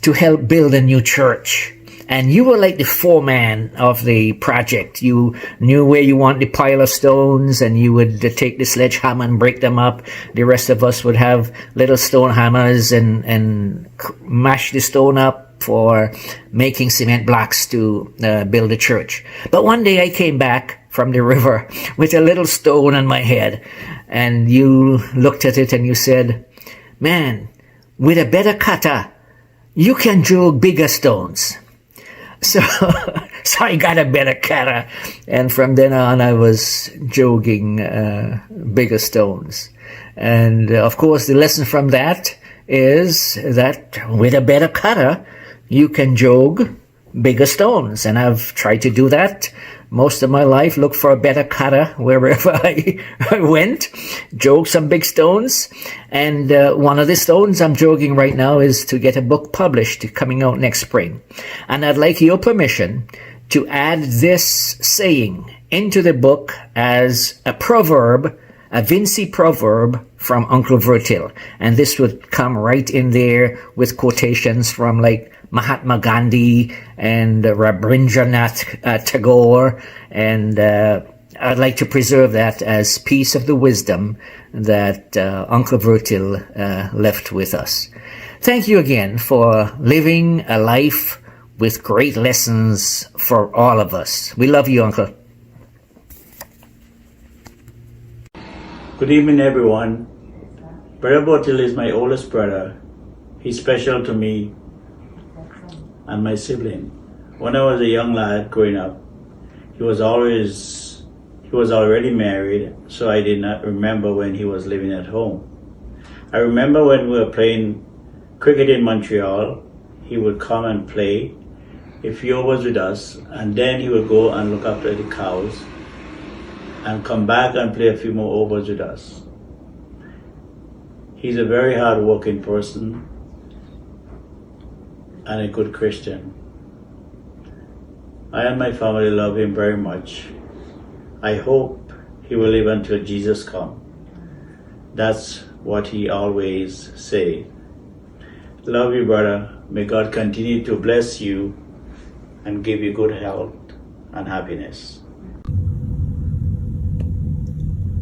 Speaker 1: to help build a new church. And you were like the foreman of the project. You knew where you want the pile of stones, and you would take the sledgehammer and break them up. The rest of us would have little stone hammers and mash the stone up for making cement blocks to build a church. But one day I came back from the river with a little stone on my head, and you looked at it and you said, "Man, with a better cutter, you can jog bigger stones." So I got a better cutter, and from then on I was jogging bigger stones. And of course the lesson from that is that with a better cutter you can jog bigger stones, and I've tried to do that most of my life. Look for a better cutter wherever I went, jog some big stones. And one of the stones I'm jogging right now is to get a book published coming out next spring. And I'd like your permission to add this saying into the book as a proverb, a Vinci proverb from Uncle Vertyl. And this would come right in there with quotations from like Mahatma Gandhi and Rabindranath Tagore, and I'd like to preserve that as piece of the wisdom that Uncle Vertyl left with us. Thank you again for living a life with great lessons for all of us. We love you, Uncle.
Speaker 10: Good evening, everyone. Brother Vertyl is my oldest brother. He's special to me and my sibling. When I was a young lad growing up, he was always He was already married, so I did not remember when he was living at home. I remember when we were playing cricket in Montreal, he would come and play if Yo was with us, and then he would go and look after the cows and come back and play a few more overs with us. He's a very hard-working person and a good Christian. I and my family love him very much. I hope he will live until Jesus comes. That's what he always say. Love you, brother. May God continue to bless you and give you good health and happiness.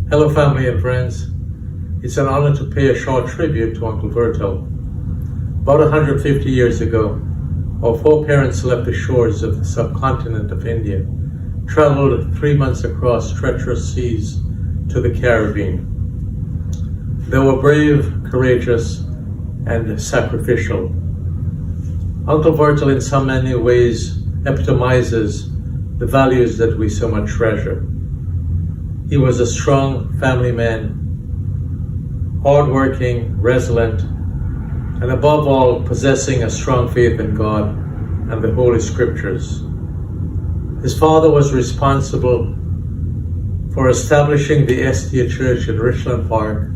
Speaker 7: Hello, family and friends. It's an honor to pay a short tribute to Uncle Vertyl. About 150 years ago, our foreparents left the shores of the subcontinent of India, traveled 3 months across treacherous seas to the Caribbean. They were brave, courageous, and sacrificial. Uncle Vertyl in so many ways epitomizes the values that we so much treasure. He was a strong family man, hardworking, resilient, and above all, possessing a strong faith in God and the Holy Scriptures. His father was responsible for establishing the Estia Church in Richland Park,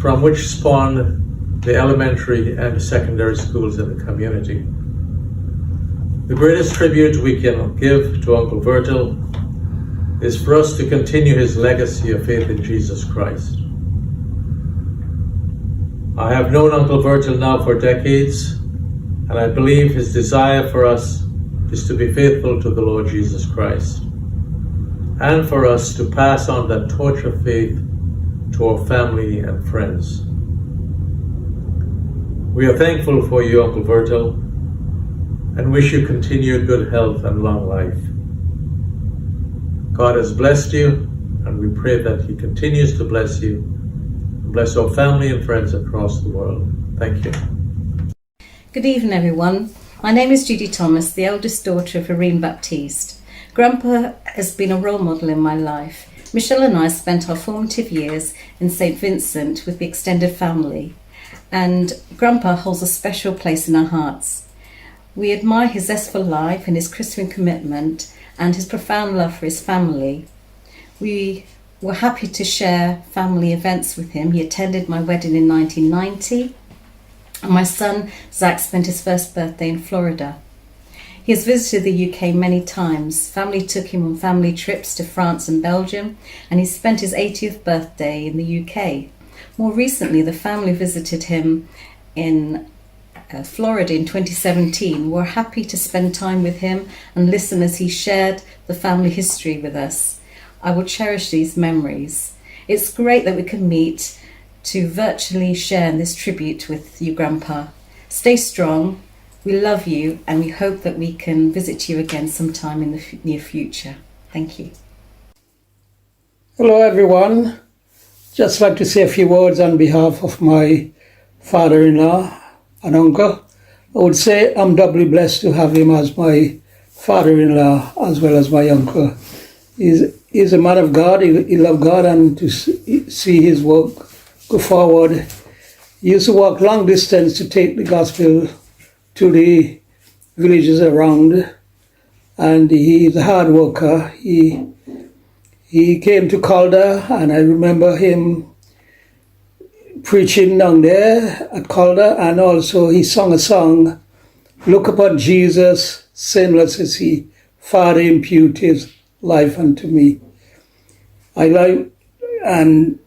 Speaker 7: from which spawned the elementary and secondary schools in the community. The greatest tribute we can give to Uncle Vertyl is for us to continue his legacy of faith in Jesus Christ. I have known Uncle Vertyl now for decades, and I believe his desire for us is to be faithful to the Lord Jesus Christ, and for us to pass on that torch of faith to our family and friends. We are thankful for you, Uncle Vertyl, and wish you continued good health and long life. God has blessed you, and we pray that he continues to bless you, and bless our family and friends across the world. Thank you.
Speaker 11: Good evening, everyone. My name is Judy Thomas, the eldest daughter of Irene Baptiste. Grandpa has been a role model in my life. Michelle and I spent our formative years in St. Vincent with the extended family, and Grandpa holds a special place in our hearts. We admire his zest for life and his Christian commitment and his profound love for his family. We were happy to share family events with him. He attended my wedding in 1990, and my son Zach spent his first birthday in Florida. He has visited the UK many times. Family took him on family trips to France and Belgium, and he spent his 80th birthday in the UK. More recently, the family visited him in Florida in 2017. We're happy to spend time with him and listen as he shared the family history with us. I will cherish these memories. It's great that we can meet to virtually share in this tribute with you, Grandpa. Stay strong. We love you, and we hope that we can visit you again sometime in the near future. Thank you.
Speaker 12: Hello, everyone. Just like to say a few words on behalf of my father-in-law and uncle. I would say I'm doubly blessed to have him as my father-in-law as well as my uncle. He's a man of God. He loved God, and to see his work go forward. He used to walk long distance to take the gospel to the villages around, and he's a hard worker. He came to Calder, and I remember him preaching down there at Calder, and also he sung a song, "Look upon Jesus, sinless is he, Father impute his life unto me." And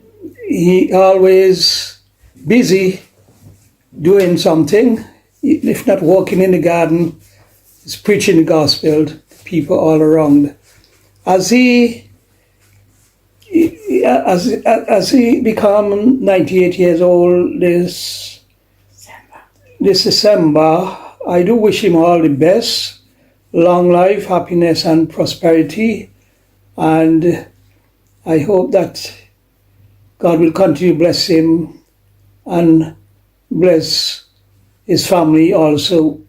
Speaker 12: he always busy doing something. If not walking in the garden, he's preaching the gospel to people all around. As he become 98 years old this December, I do wish him all the best, long life, happiness, and prosperity, and I hope that God will continue to bless him and bless his family also.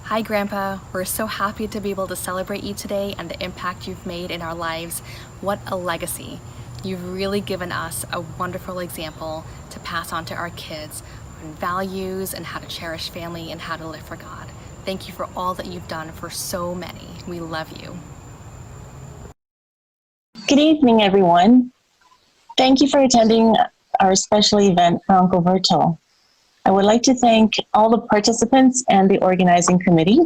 Speaker 13: Hi, Grandpa. We're so happy to be able to celebrate you today and the impact you've made in our lives. What a legacy. You've really given us a wonderful example to pass on to our kids on values and how to cherish family and how to live for God. Thank you for all that you've done for so many. We love you.
Speaker 14: Good evening, everyone. Thank you for attending our special event for Uncle Vertyl. I would like to thank all the participants and the organizing committee,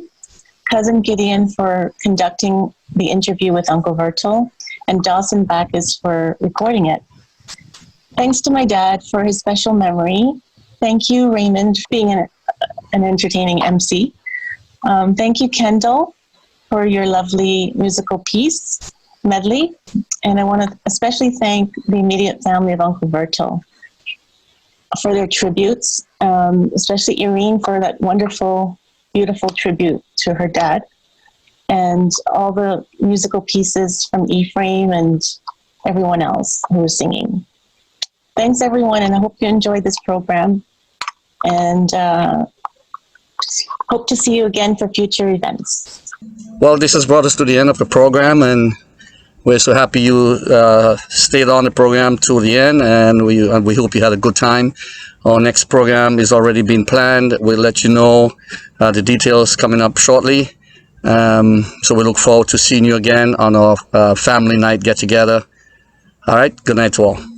Speaker 14: Cousin Gideon for conducting the interview with Uncle Vertyl, and Dawson Bacchus for recording it. Thanks to my dad for his special memory. Thank you, Raymond, for being an entertaining MC. Thank you, Kendall, for your lovely musical piece, medley. And I want to especially thank the immediate family of Uncle Vertyl for their tributes, especially Irene for that wonderful, beautiful tribute to her dad, and all the musical pieces from Ephraim and everyone else who was singing. Thanks, everyone, and I hope you enjoyed this program, and hope to see you again for future events.
Speaker 2: Well, this has brought us to the end of the program, and we're so happy you stayed on the program to the end, and we hope you had a good time. Our next program is already being planned. We'll let you know the details coming up shortly. So we look forward to seeing you again on our family night get-together. All right, good night to all.